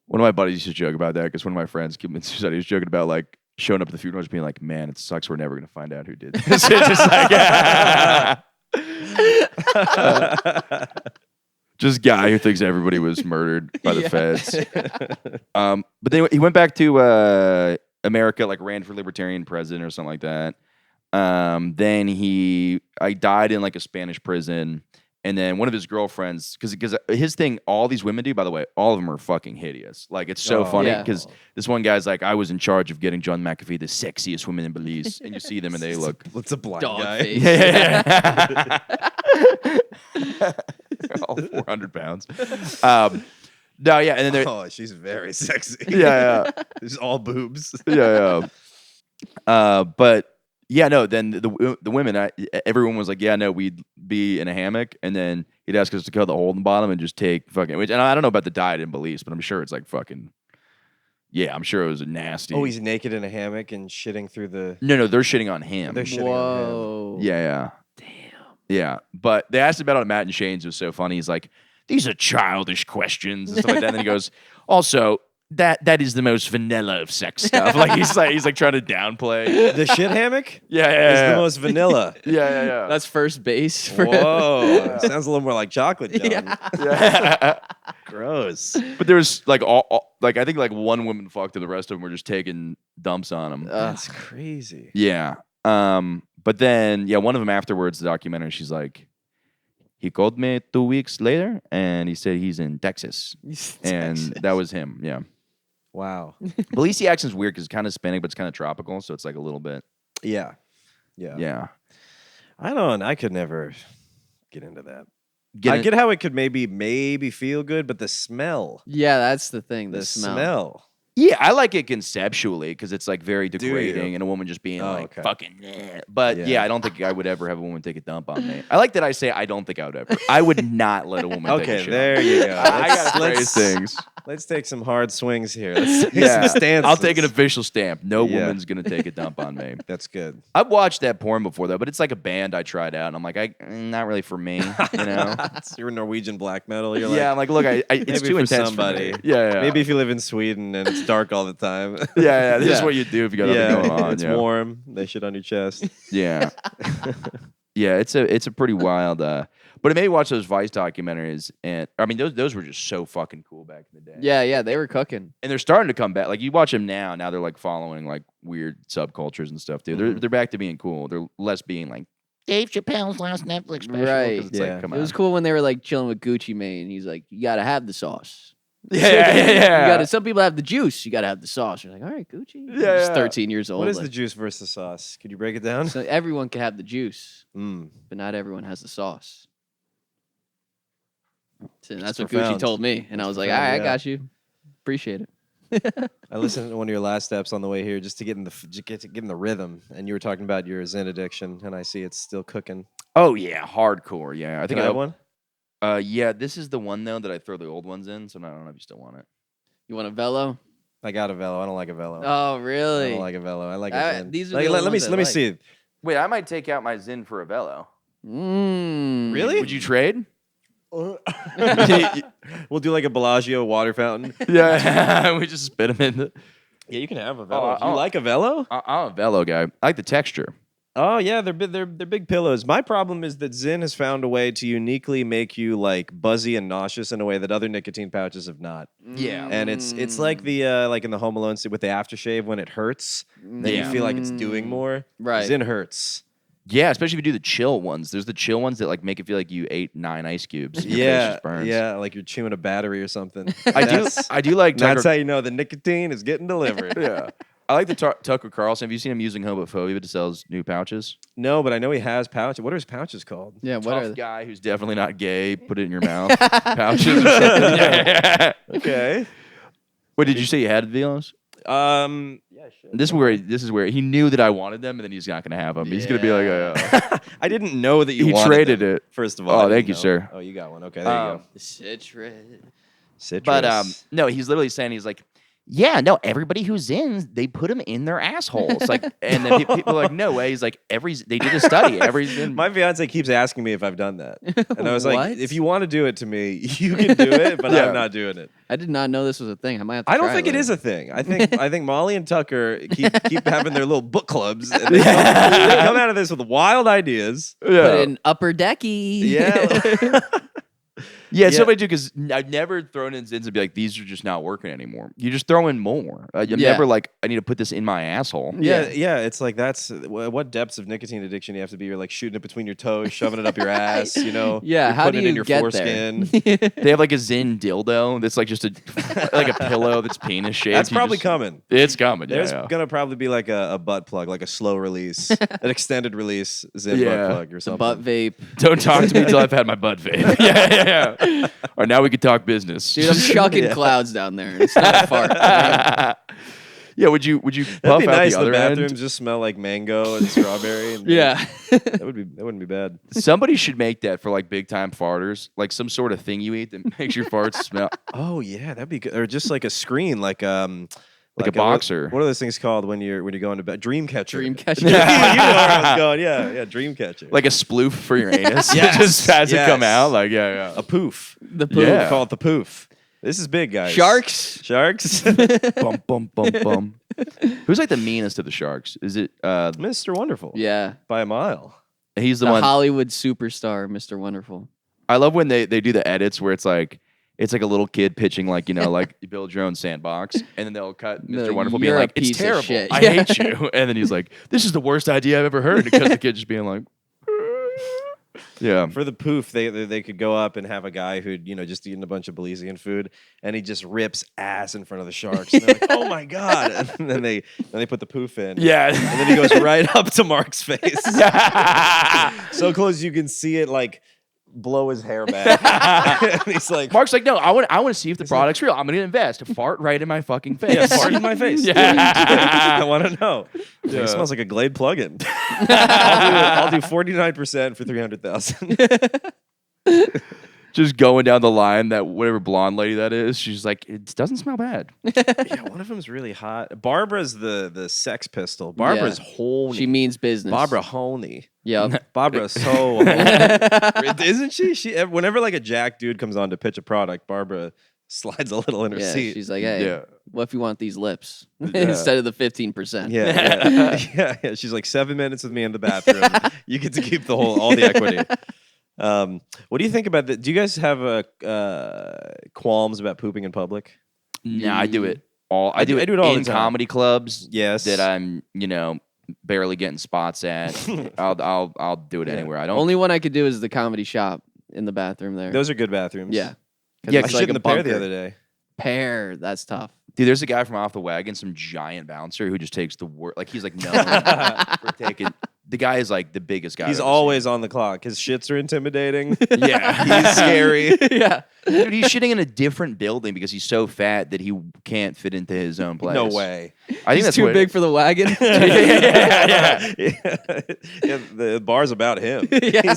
One of my buddies used to joke about that because one of my friends committed suicide. He was joking about like showing up at the funeral, just being like, "Man, it sucks. We're never gonna find out who did this." It's just like, just guy who thinks everybody was murdered by the feds. But then he went back to America, like ran for libertarian president or something like that. Then I died in like a Spanish prison. And then one of his girlfriends, because his thing, all these women do, by the way, all of them are fucking hideous. Like, it's so funny yeah. because this one guy's like, I was in charge of getting John McAfee the sexiest women in Belize. And you see them and they look. It's a blind Dog guy. face. Yeah. All 400 pounds. No, yeah. And then they're. Oh, she's very sexy. Yeah. It's all boobs. Yeah. But. Yeah, no. Then the women, everyone was like, "Yeah, no, we'd be in a hammock, and then he'd ask us to cut the hole in the bottom and just take fucking." And I don't know about the diet in Belize, but I'm sure it's like fucking. Yeah, I'm sure it was nasty. Oh, he's naked in a hammock and shitting through the. no, they're shitting on him. They're shitting on him. Whoa. Yeah. Damn. Yeah, but they asked about it on Matt and Shane's. It was so funny. He's like, "These are childish questions and stuff like that." And then he goes, "Also, that is the most vanilla of sex stuff." Like he's like trying to downplay. The shit hammock? Yeah. Is the most vanilla. Yeah. That's first base for him. Whoa. Sounds a little more like chocolate, John. Yeah. Gross. But there was like all like I think like one woman fucked and the rest of them were just taking dumps on him. That's crazy. Yeah. But then one of them afterwards, the documentary, she's like, he called me 2 weeks later and he said he's in Texas. And that was him. Yeah. Wow. Belize accent's weird because it's kind of Hispanic, but it's kind of tropical, so it's like a little bit. Yeah. Yeah. I could never get into that. Get I it- get how it could maybe feel good, but the smell. Yeah, that's the thing. The, The smell. smell. Yeah, I like it conceptually because it's like very you? degrading and a woman just being Oh, like okay. fucking. But Yeah. yeah, I don't think I would ever have a woman take a dump on me. I like that I say I don't think I would ever. I would not let a woman. take a Okay, shit there on me. you go. I gotta phrase things. Let's take some hard swings here. Let's take Yeah, some stances. I'll take an official stamp. No Yeah. woman's gonna take a dump on me. That's good. I've watched that porn before though, but it's like a band I tried out, and I'm like, not really for me, you know. You're Norwegian black metal. You're Yeah, I'm like, look, it's maybe too for intense somebody. for me. Yeah. Maybe if you live in Sweden and it's it's dark all the time. Yeah, this is Yeah. what you do if you got nothing going on. it's yeah. warm. They shit on your chest. Yeah. Yeah, it's a pretty wild. But it made me watch those Vice documentaries, and I mean those were just so fucking cool back in the day. Yeah, they were cooking. And they're starting to come back. Like you watch them now. Now they're like following like weird subcultures and stuff too. They're back to being cool. They're less being like Dave Chappelle's last Netflix special. Right. 'cause it's Yeah. like come It was on. cool when they were like chilling with Gucci Mane. He's like, you gotta have the sauce. Yeah. You gotta. Some people have the juice. You gotta have the sauce. You're like, all right, Gucci. Yeah, He's yeah. 13 years old. What is like, the juice versus the sauce? Could you break it down? so everyone can have the juice, Mm. but not everyone has the sauce. So that's It's what profound. Gucci told me, and I was like, all profound, right, I yeah. got you. Appreciate it. I listened to one of your last steps on the way here just to get in the rhythm, and you were talking about your Zen addiction, and I see it's still cooking. Oh yeah, hardcore. Yeah, I Can think I have one? Yeah, this is the one though that I throw the old ones in. So I don't know if you still want it. You want a Velo? I got a Velo. I don't like a Velo. Oh, I really? don't like a Velo. I like a I- Zen. these are Like, the let, only me ones I let me like. see. Wait, I might take out my Zin for a Velo. Really? Would you trade? We'll do like a Bellagio water fountain. Yeah, we just spit them in. Yeah, you can have a Velo. Oh, you like a Velo? I'm a Velo guy. I like the texture. Oh yeah, they're big pillows. My problem is that Zyn has found a way to uniquely make you like buzzy and nauseous in a way that other nicotine pouches have not. Yeah. And it's like the like in the Home Alone scene with the aftershave when it hurts, then you feel like it's doing more. Right. Zyn hurts. Yeah, especially if you do the chill ones. There's the chill ones that like make it feel like you ate 9 ice cubes. and your face Yeah, just burns. yeah, like you're chewing a battery or something. I do like Tucker. That's how you know the nicotine is getting delivered. Yeah. I like the Tucker Carlson. Have you seen him using homophobia to sell his new pouches? No, but I know he has pouches. What are his pouches called? Yeah, what are Tough they? guy who's definitely not gay. Put it in your mouth. Pouches or something. Yeah. Okay. Wait, did you say you had Velos? Yeah, sure. This is where he knew that I wanted them, and then he's not going to have them. He's going to be like, I didn't know that you He wanted traded them, it. First of all. Oh, I didn't thank you, know. sir. Oh, you got one. Okay, there you go. Citrus. Citrus. but no, he's literally saying he's like, yeah, no, everybody who's in, they put them in their assholes. Like, and then people are like, no way. He's like, they did a study. Every Zyn. My fiance keeps asking me if I've done that, and I was like, What? if you want to do it to me, you can do it, but Yeah. I'm not doing it. I did not know this was a thing. I might have to I don't try think it later. is a thing. I think Molly and Tucker keep having their little book clubs, and they come out of this with wild ideas. Put yeah. in upper decky. Yeah. Yeah, it's Yeah. so funny too because I've never thrown in Zins and be like, these are just not working anymore. You just throw in more. I'm Yeah. never like, I need to put this in my asshole. Yeah, it's like that's what depths of nicotine addiction you have to be. You're like shooting it between your toes, shoving it up your ass. You know, Yeah, You're how putting do it in you your get foreskin. there? They have like a Zin dildo that's like just like a pillow that's penis shaped. That's You probably just- coming. It's coming. There's yeah. gonna probably be like a butt plug, like a slow release, an extended release Zyn Yeah. butt plug or The something. butt vape. Don't talk to me until I've had my butt vape. yeah. All right, now we can talk business. Dude, I'm chucking clouds down there. It's not a fart. Yeah, would you That'd puff be out nice. the The other bathrooms end? just smell like mango and strawberry. And Yeah. that wouldn't be bad. Somebody should make that for like big time farters, like some sort of thing you eat that makes your farts smell. Oh yeah, that'd be good. Or just like a screen, like a boxer. What are those things called when you're going to bed? Dreamcatcher. Dreamcatcher. you know where I was going. Yeah, Dreamcatcher. Like a sploof for your anus. Yes, Just has it come yes. out. Like, yeah. a poof. The We poop. Yeah. call it the poof. This is big, guys. Sharks. Sharks. Bum, bum, bum, bum. Who's like the meanest of the sharks? Is it, Mr. Wonderful. Yeah. By a mile. he's the The one. Hollywood superstar, Mr. Wonderful. I love when they do the edits where it's like a little kid pitching like, you know, like you build your own sandbox, and then they'll cut Mr. No, Wonderful being you're a like, it's piece of terrible. shit. I Yeah. hate you. And then he's like, this is the worst idea I've ever heard, because the kid just being like, yeah. For the poof, they could go up and have a guy who'd, just eaten a bunch of Belizean food, and he just rips ass in front of the sharks. And they're like, oh my God. And then they put the poof in. Yeah. And then he goes right up to Mark's face. So close you can see it like blow his hair back. And he's like, Mark's like, no, I want to see if the product's real. I'm going to invest. Fart right in my fucking face. yeah, fart in my face. Yeah. I want to know. Like, it smells like a Glade plug-in. I'll do 49% for 300,000. Just going down the line, that whatever blonde lady that is, she's like, it doesn't smell bad. Yeah, one of them's really hot. Barbara's the Sex Pistol. Barbara's horny. She means business. Barbara Honey. Yep. Barbara's so horny. Isn't she? Whenever like a jack dude comes on to pitch a product, Barbara Slides a little in her Yeah, seat. she's like, hey, Yeah. what if you want these lips instead of the 15%? Yeah. She's like 7 minutes with me in the bathroom. You get to keep all the equity. What do you think about that? Do you guys have qualms about pooping in public? No, I do it all. I do I it do it all the in time. comedy clubs. Yes. That I'm, barely getting spots at. I'll do it anywhere. I don't. Only one I could do is the comedy shop in the bathroom there. Those are good bathrooms. Yeah. Yeah, I it's shit like in a the pair the bunker. other day. Pear, that's tough. Dude, there's a guy from Off the Wagon, some giant bouncer who just takes the word. Like, he's like known for taking. The guy is like the biggest guy. He's I've ever always on the clock. His shits are intimidating. seen. Yeah. He's scary. Yeah. Dude, he's shitting in a different building because he's so fat that he can't fit into his own place. No way. I think He's that's too what big for the wagon. Yeah, the bar's about him. Yeah.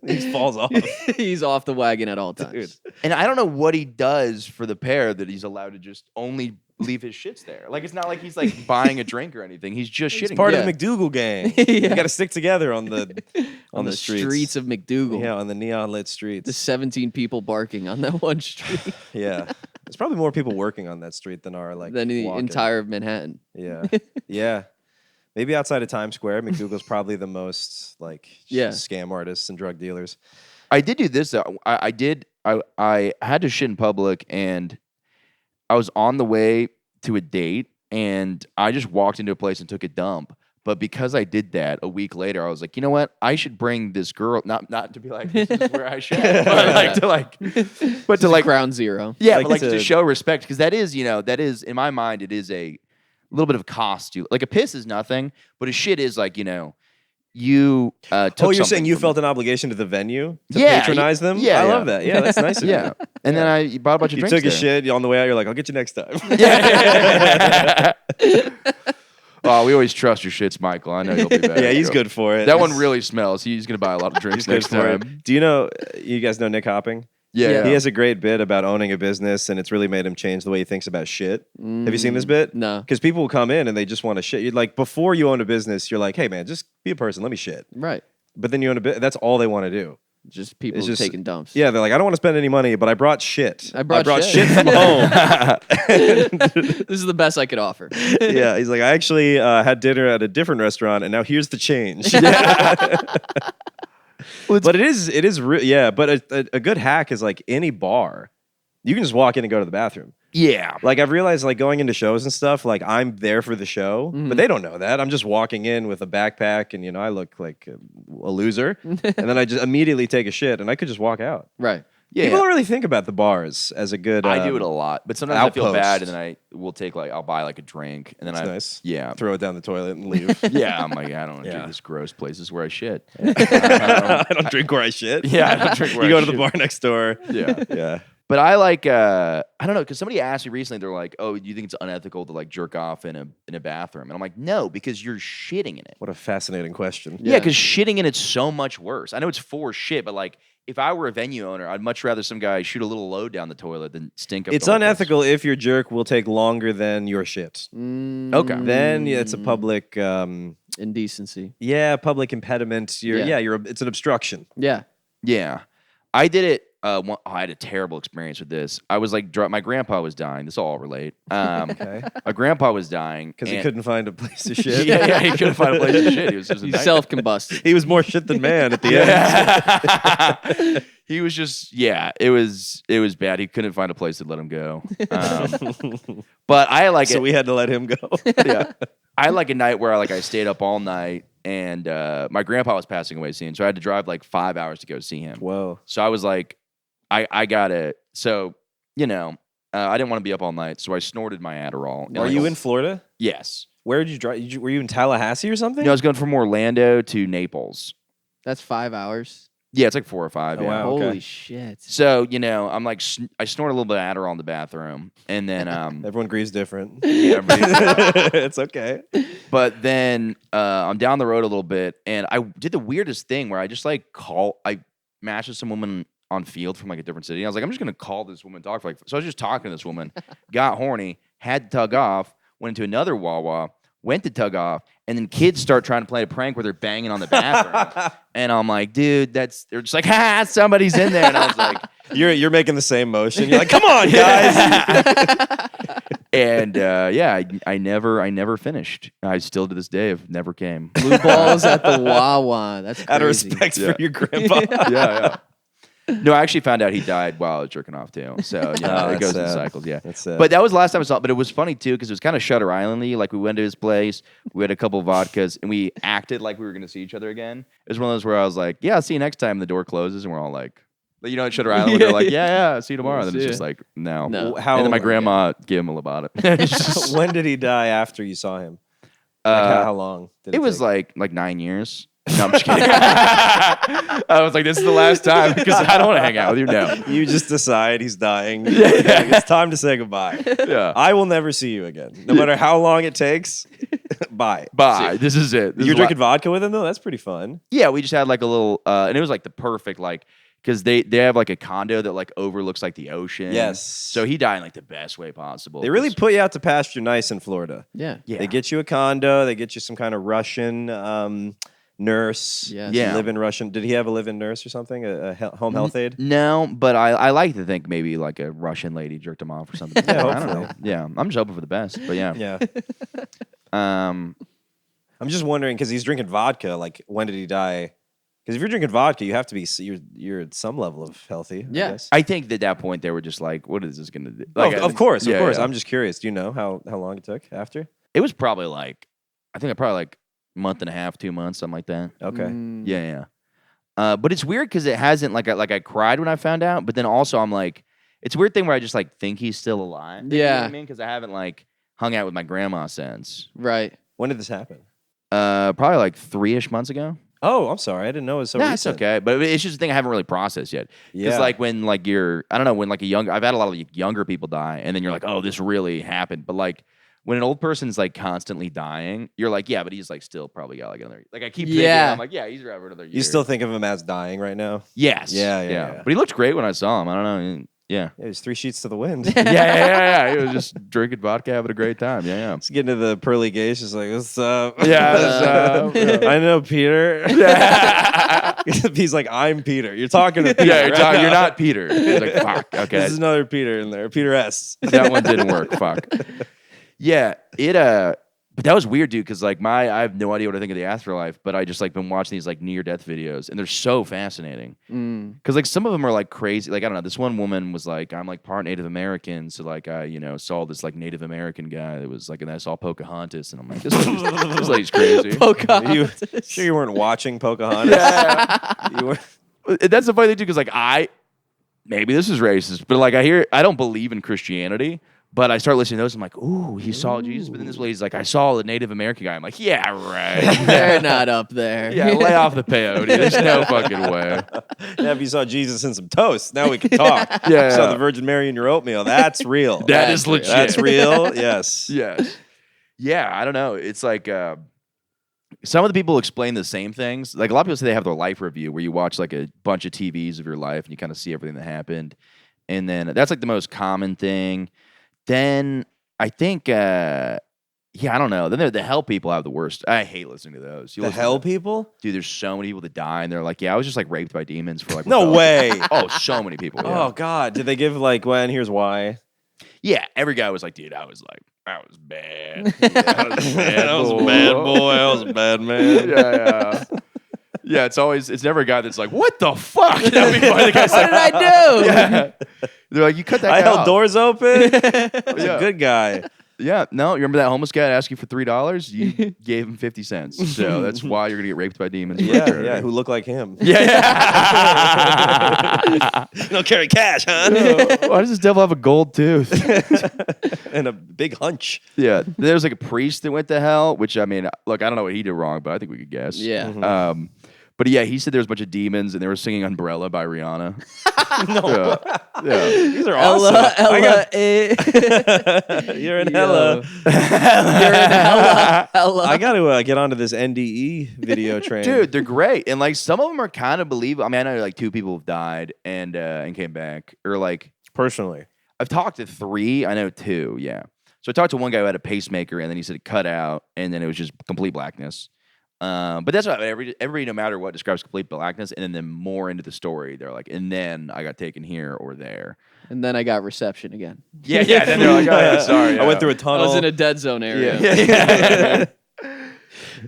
He falls off. He's off the wagon at all times. And I don't know what he does for the pair that he's allowed to just only leave his shits there. Like, it's not like he's like buying a drink or anything. He's just He's shitting. part Yeah. of the McDougal gang. Yeah. You got to stick together on the streets of McDougal. Yeah, on the neon lit The streets. 17 people barking on that one street Yeah, there's probably more people working on that street than are like than the walking. entire of Manhattan. Yeah, yeah. Maybe outside of Times Square, McDougal's probably the most like Yeah. scam artists and drug dealers. I did do this though. I had to shit in public, and I was on the way to a date, and I just walked into a place and took a dump. But because I did that, a week later, I was like, you know what? I should bring this girl, not to be like, this is where I should, but to like Ground zero. yeah, Like but like to- to show respect, because that is in my mind, it is a little bit of cost to, like, a piss is nothing, but a shit is like, you took Oh, you're saying something you from felt an obligation to the venue to Yeah, patronize them? yeah, I yeah. love that. Yeah, that's nice. Of yeah. you. And then I bought a bunch of You drinks took a there. shit on the way out. You're like, I'll get you next time. Oh, we always trust your shits, Michael. I know you'll be back. Yeah, he's good for it. That one really smells. He's gonna buy a lot of drinks He's good next for time. it. Do you know? You guys know Nick Hopping? Yeah. He has a great bit about owning a business, and it's really made him change the way he thinks about shit. Have you seen this bit? No. Because people will come in and they just want to shit. You're like, before you own a business, you're like, hey man, just be a person. Let me shit. Right. But then you own a bit. That's all they want to do. Just people It's just- taking dumps. Yeah, they're like, I don't want to spend any money, but I brought shit. I brought shit shit. from home. This is the best I could offer. Yeah, he's like, I actually had dinner at a different restaurant, and now here's the change. But it is, yeah. But a good hack is like any bar, you can just walk in and go to the bathroom. Yeah. Like I've realized, like going into shows and stuff, like I'm there for the show, but they don't know that. I'm just walking in with a backpack, and I look like a loser, and then I just immediately take a shit, and I could just walk out. Right. Yeah. People don't really think about the bars as a good. I do it a lot, but sometimes I feel outpost. bad, and then I will take I'll buy like a drink, and then That's nice. Yeah. Throw it down the toilet and leave. Yeah, I'm like, I don't want to Yeah. do this gross places where I shit. I don't drink where I shit. Yeah, I don't drink where you I go to the shit. bar next door. Yeah. Yeah. But I like I don't know, because somebody asked me recently, they're like, "Oh, do you think it's unethical to like jerk off in a bathroom?" And I'm like, "No, because you're shitting in it." What a fascinating question. Yeah, because shitting in it's so much worse. I know it's for shit, but like if I were a venue owner, I'd much rather some guy shoot a little load down the toilet than stink up. It's the whole place. unethical if your jerk will take longer than your shit. Okay. Then it's a public, Indecency. public impediment. It's an obstruction. Yeah. Yeah, I did it. I had a terrible experience with this. I was like, my grandpa was dying. This will all relate. Okay. My grandpa was dying Because he and- couldn't find a place to shit. Yeah, he couldn't find a place to shit. He was just a He's nightmare. self-combusted. He was more shit than man at the end. He was just, it was bad. He couldn't find a place to let him go. But I like So it. we had to let him go. Yeah. I like a night where I stayed up all night, and my grandpa was passing away soon, so I had to drive like 5 hours to go see him. Whoa. So I was like, I got it. So I didn't want to be up all night, so I snorted my Adderall. And Are like, you in Florida? Yes. Where did you drive? Were you in Tallahassee or something? No, I was going from Orlando to Naples. That's 5 hours. Yeah, it's like 4 or 5. Oh, yeah. wow. Okay. Holy shit. So, I'm like, I snort a little bit of Adderall in the bathroom, and then, Everyone grieves different. yeah, It's okay. but then I'm down the road a little bit, and I did the weirdest thing where I just I matched with some woman on field from like a different city. I was like, I'm just gonna call this woman, talk for so I was just talking to this woman, got horny, had to tug off, went into another Wawa, went to tug off, and then kids start trying to play a prank where they're banging on the bathroom. And I'm like, dude, they're just like, somebody's in there. And I was like, You're making the same motion. You're like, come on, guys. And I never finished. I still to this day have never came. Blue balls at the Wawa. That's crazy. Out of respect for your grandpa. Yeah. No, I actually found out he died while I was jerking off too. So it goes in cycles. Yeah, That's sad. but that was the last time I saw it. But it was funny too because it was kind of Shutter Island-y. Like we went to his place, we had a couple of vodkas, and we acted like we were going to see each other again. It was one of those where I was like, "Yeah, I'll see you next time." And the door closes, and we're all like, "You know, at Shutter Island, where they're like, yeah, I'll see you tomorrow." And then it's just like, no. No. How- And then my grandma gave him a lobotomy. When did he die after you saw him? Like how long did it It was take? like 9 years. No, I'm just kidding. I was like, this is the last time because I don't want to hang out with you. No. You just decide he's dying. It's time to say goodbye. Yeah. I will never see you again. No matter how long it takes. Bye. Bye. This is it. This You're is drinking vodka with him though? That's pretty fun. Yeah, we just had like a little, and it was like the perfect, like, because they have like a condo that like overlooks like the ocean. Yes. So he died in like the best way possible. They really put you out to pasture nice in Florida. Yeah. Yeah. They get you a condo. They get you some kind of Russian nurse. Yes. Yeah. Live-in Russian. Did he have a live-in nurse or something? A home health aide? No, but I like to think maybe like a Russian lady jerked him off or something. Yeah, I don't hopefully. know. Yeah, I'm just hoping for the best. But yeah. Yeah. Um, I'm just wondering because he's drinking vodka. Like, when did he die? Because if you're drinking vodka, you have to be you're at some level of healthy. I Yeah. guess. I think that at that point they were just like, what is this going to do? Oh, Like, of course. yeah. I'm just curious. Do you know how long it took after? It was probably like, I think probably like a month and a half, 2 months, something like that. Okay. Mm. Yeah. But it's weird because it hasn't like I cried when I found out, but then also I'm like, it's a weird thing where I just like think he's still alive. You know what Yeah. I mean, because I haven't like hung out with my grandma since. Right. When did this happen? Probably like 3-ish months ago. Oh, I'm sorry. I didn't know it was so Nah, it's recent. okay, but it's just a thing I haven't really processed yet. Because Yeah. like when like I don't know, when like I've had a lot of younger people die, and then you're like, oh, this really happened. But like when an old person's like constantly dying, you're like, yeah, but he's like still probably got like another. Like I keep thinking, Yeah. I'm like, yeah, he's around for another year. You still think of him as dying right now? Yes. Yeah. But he looked great when I saw him. I don't know. Yeah. Yeah, he's 3 sheets to the wind. Yeah. He was just drinking vodka, having a great time. Yeah. Just getting to the pearly gaze, just like, what's up? Yeah. I know Peter. He's like, I'm Peter. You're talking to Peter. Yeah, right? you're not Peter. He's like, fuck. Okay. This is another Peter in there. Peter S. That one didn't work. Fuck. Yeah, but that was weird, dude. Because like I have no idea what I think of the afterlife, but I just like been watching these like near death videos, and they're so fascinating. Mm. Because like some of them are like crazy. Like I don't know. This one woman was like, I'm like part Native American, so like I saw this like Native American guy that was like, and I saw Pocahontas, and I'm like, this lady's crazy. You sure you weren't watching Pocahontas? You were. That's the funny thing too, because like maybe this is racist, but like I don't believe in Christianity. But I start listening to those. I'm like, ooh, he saw Jesus. But then this lady's like, I saw the Native American guy. I'm like, yeah, right. They're not up there. Yeah, lay off the peyote. There's no fucking way. Yeah, if you saw Jesus in some toast, now we can talk. Yeah. Saw the Virgin Mary in your oatmeal. That's real. That is legit. That's real. Yes. Yes. Yeah, I don't know. It's like some of the people explain the same things. Like a lot of people say they have their life review where you watch like a bunch of TVs of your life and you kind of see everything that happened. And then that's like the most common thing. Then I think, I don't know. Then the hell people have the worst. I hate listening to those. You The listen to hell them. people? Dude, there's so many people that die, and they're like, yeah, I was just like raped by demons for like No way. Oh, so many people. Yeah. Oh God. Did they give like when? Here's why. Yeah, every guy was like, dude, I was bad. I was a bad boy. I was a bad man. Yeah. Yeah, it's never a guy that's like, what the fuck? That'd be funny. The guy's What like, did I do? yeah. They're like, you cut that I guy held off. doors open. I was Yeah. a good guy. Yeah, no, you remember that homeless guy that asked you for $3? You gave him 50 cents. So that's why you're gonna get raped by demons. Yeah, who look like him. Yeah. You don't carry cash, huh? Why does this devil have a gold tooth? And a big hunch. Yeah, there's like a priest that went to hell, which I mean, look, I don't know what he did wrong, but I think we could guess. Yeah. But yeah, he said there was a bunch of demons and they were singing "Umbrella" by Rihanna. No, yeah. These are awesome. You're in hella. I got to get onto this NDE video train. Dude, they're great, and like some of them are kind of believable. I mean, I know like 2 people have died and came back, or like personally. I've talked to 3. I know 2. Yeah. So I talked to one guy who had a pacemaker, and then he said it cut out, and then it was just complete blackness. But that's what everybody, no matter what, describes complete blackness, and then more into the story, they're like, and then I got taken here or there. And then I got reception again. Yeah. Then they're like, oh, yeah, sorry. I went through a I tunnel. was in a dead zone area.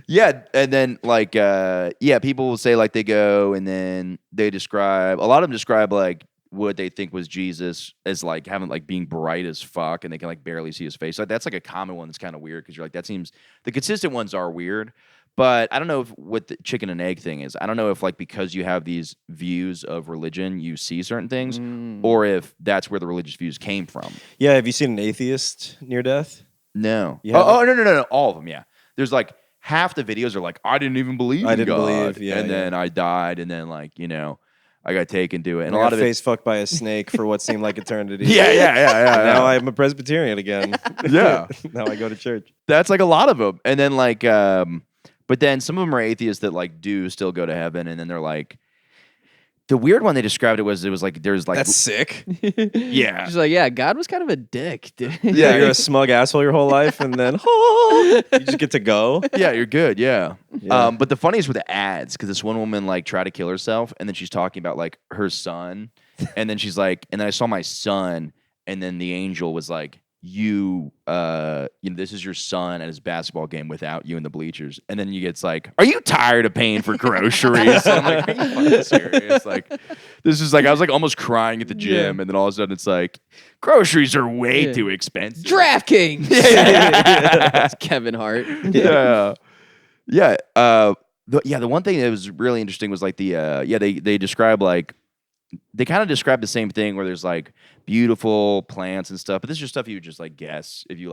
Yeah, and then like people will say like they go and then they describe, a lot of them describe like what they think was Jesus as like having like being bright as fuck and they can like barely see his face. Like that's like a common one that's kind of weird because you're like, that seems, the consistent ones are weird, but I don't know if what the chicken and egg thing is. I don't know if like because you have these views of religion you see certain things or if that's where the religious views came from. Yeah, have you seen an atheist near death? No. You haven't? No, all of them. Yeah, there's like half the videos are like, I didn't even believe in God. And then I died, and then like, you know, I got taken to it. And I a lot got of face fucked by a snake for what seemed like eternity. Yeah. Now I'm a Presbyterian again. Yeah. Now I go to church. That's like a lot of them. And then like, but then some of them are atheists that like do still go to heaven, and then they're like, the weird one they described it was like there's like That's sick. yeah. She's like, yeah, God was kind of a dick, dude. Yeah, you're a smug asshole your whole life, and then you just get to go. Yeah, you're good. Yeah. Yeah. But the funniest were the ads because this one woman like tried to kill herself, and then she's talking about like her son, and then she's like, and then I saw my son, and then the angel was like, you know, this is your son at his basketball game without you in the bleachers, and then you get like, are you tired of paying for groceries? And I'm like, are you fucking serious? Like, this is like, I was like almost crying at the gym, and then all of a sudden it's like, groceries are way too expensive. DraftKings. That's Kevin Hart. Yeah. The one thing that was really interesting was like they describe like, they kind of describe the same thing where there's like beautiful plants and stuff, but this is just stuff you would just like guess if you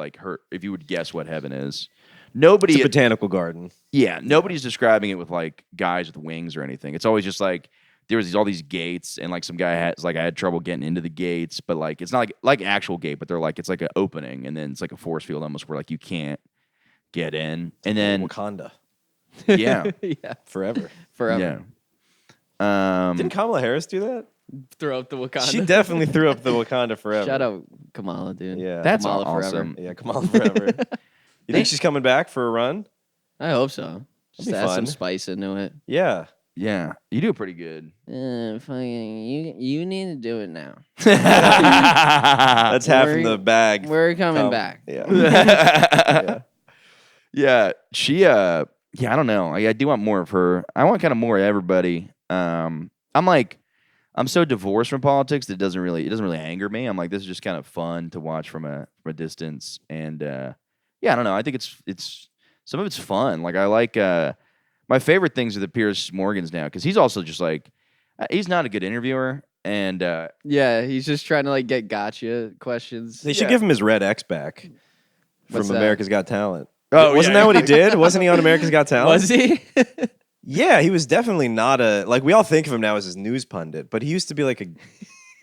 would guess what heaven is. Nobody, It's a botanical garden. yeah, nobody's describing it with like guys with wings or anything. It's always just like there was all these gates, and like some guy I had trouble getting into the gates, but like it's not like actual gate, but they're like it's like an opening, and then it's like a force field almost where like you can't get in, and then Wakanda. yeah, Yeah, Forever. forever. yeah. Didn't Kamala Harris do that? Throw up the Wakanda. She definitely threw up the Wakanda forever. Shout out Kamala, dude. Yeah. That's Kamala awesome. forever. Yeah, Kamala forever. You think she's coming back for a run? I hope so. Just be add some fun. spice into it. Yeah. Yeah, you do pretty good. Fucking, you need to do it now. That's half in the bag. We're coming Come- back. Yeah. Yeah, she I don't know. I do want more of her. I want kind of more of everybody. I'm so divorced from politics that it doesn't really anger me. I'm like, this is just kind of fun to watch from a distance. And I don't know. I think it's some of it's fun. Like I like my favorite things are the Piers Morgans now, because he's also just like he's not a good interviewer. And Yeah, he's just trying to like get gotcha questions. They should give him his red X back What's from that? America's Got Talent. Oh, Wasn't yeah. that what he did? Wasn't he on America's Got Talent? Was he? Yeah, he was definitely not like we all think of him now as his news pundit, but he used to be like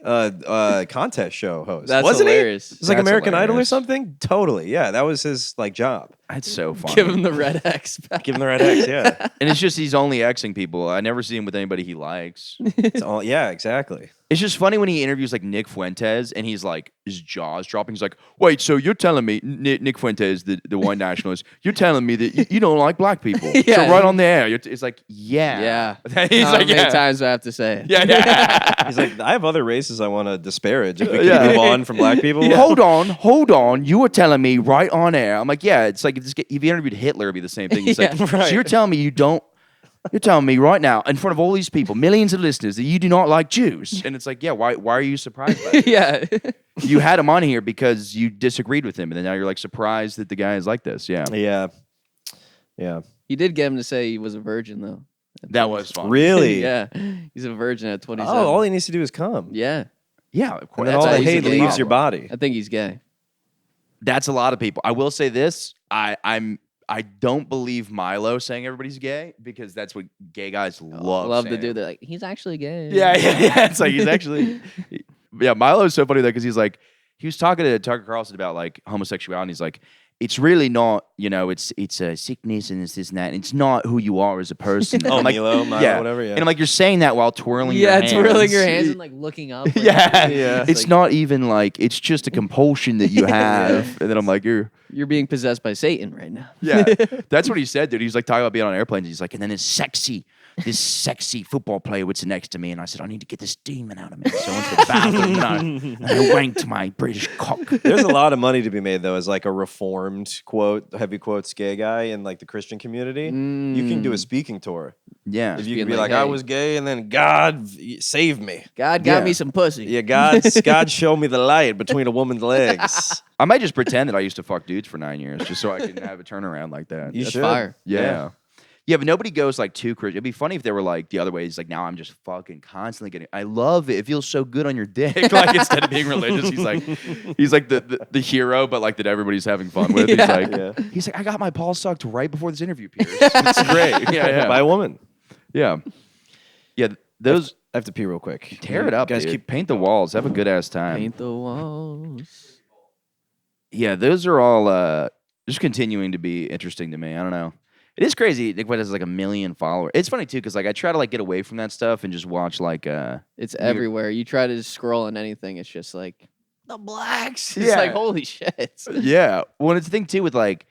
a contest show host. That's Wasn't hilarious. he? It was like That's American Idol or hilarious. something. Totally. Yeah, that was his like job. That's so funny. Give him the red X back. Give him the red X. Yeah. And it's just he's only Xing people. I never see him with anybody he likes. It's all, yeah, exactly. It's just funny when he interviews like Nick Fuentes and he's like his jaws dropping. He's like, "Wait, so you're telling me Nick Fuentes, the white nationalist, you're telling me that you don't like black people? Yeah. So right on the air, it's like, yeah, Yeah. he's How like, many yeah. times do I have to say it? Yeah. He's like, I have other races I want to disparage. If we can Yeah. move on from black people. Hold on. You were telling me right on air. I'm like, yeah. It's like if you interviewed Hitler, it'd be the same thing. He's like, Yeah, so you're telling me you don't. You're telling me right now, in front of all these people, millions of listeners, that you do not like Jews. And it's like, yeah, why are you surprised by it? Yeah. You had him on here because you disagreed with him, and then now you're like surprised that the guy is like this. Yeah. Yeah. Yeah. He did get him to say he was a virgin, though. That was fun. Really? Yeah. He's a virgin at 27. Oh, all he needs to do is come. Yeah. Yeah, of And course. then all That's the easy hate to leaves follow. your body. I think he's gay. That's a lot of people. I will say this. I don't believe Milo saying everybody's gay, because that's what gay guys love to saying. do that. Like, he's actually gay. Yeah. It's like he's actually. Yeah, Milo's so funny though, because he's like, he was talking to Tucker Carlson about like homosexuality. And he's like, it's really not, it's a sickness and it's this and that. And it's not who you are as a person. Oh, I'm like, Milo, whatever. Yeah. And I'm like, you're saying that while twirling your Yeah, hands. twirling your hands and like looking up. Like, Yeah. Yeah. It's not even like, it's just a compulsion that you have. And then I'm like, You're being possessed by Satan right now. Yeah, that's what he said, dude. He's like talking about being on airplanes. He's like, and then this sexy football player was next to me, and I said, I need to get this demon out of me. So I went to the bathroom and I wanked my British cock. There's a lot of money to be made though, as like a reformed heavy quotes gay guy in like the Christian community. You can do a speaking tour. Yeah, If you being can be like, like, I hey. was gay, and then God saved me. God got Yeah. me some pussy. Yeah, God showed me the light between a woman's legs. I might just pretend that I used to fuck dudes for 9 years just so I can have a turnaround like that. You That's should. fire. Yeah. Yeah, but nobody goes like too Christian. It'd be funny if they were like the other way. It's like now I'm just fucking constantly getting. I love it. It feels so good on your dick. Like instead of being religious, he's like the hero, but like that everybody's having fun with. Yeah. He's like I got my balls sucked right before this interview, Pierce. It's great. Yeah. By a woman. Yeah. Those I have to pee real quick. tear it up, guys. dude. Keep Paint the walls. Have a good ass time. Paint the walls. Yeah, those are all just continuing to be interesting to me. I don't know. It is crazy. Nick White has like 1 million followers. It's funny too because like I try to like get away from that stuff and just watch like It's everywhere. You try to scroll on anything, it's just like the blacks. It's Yeah. like holy shit. yeah. Well, it's the thing too with like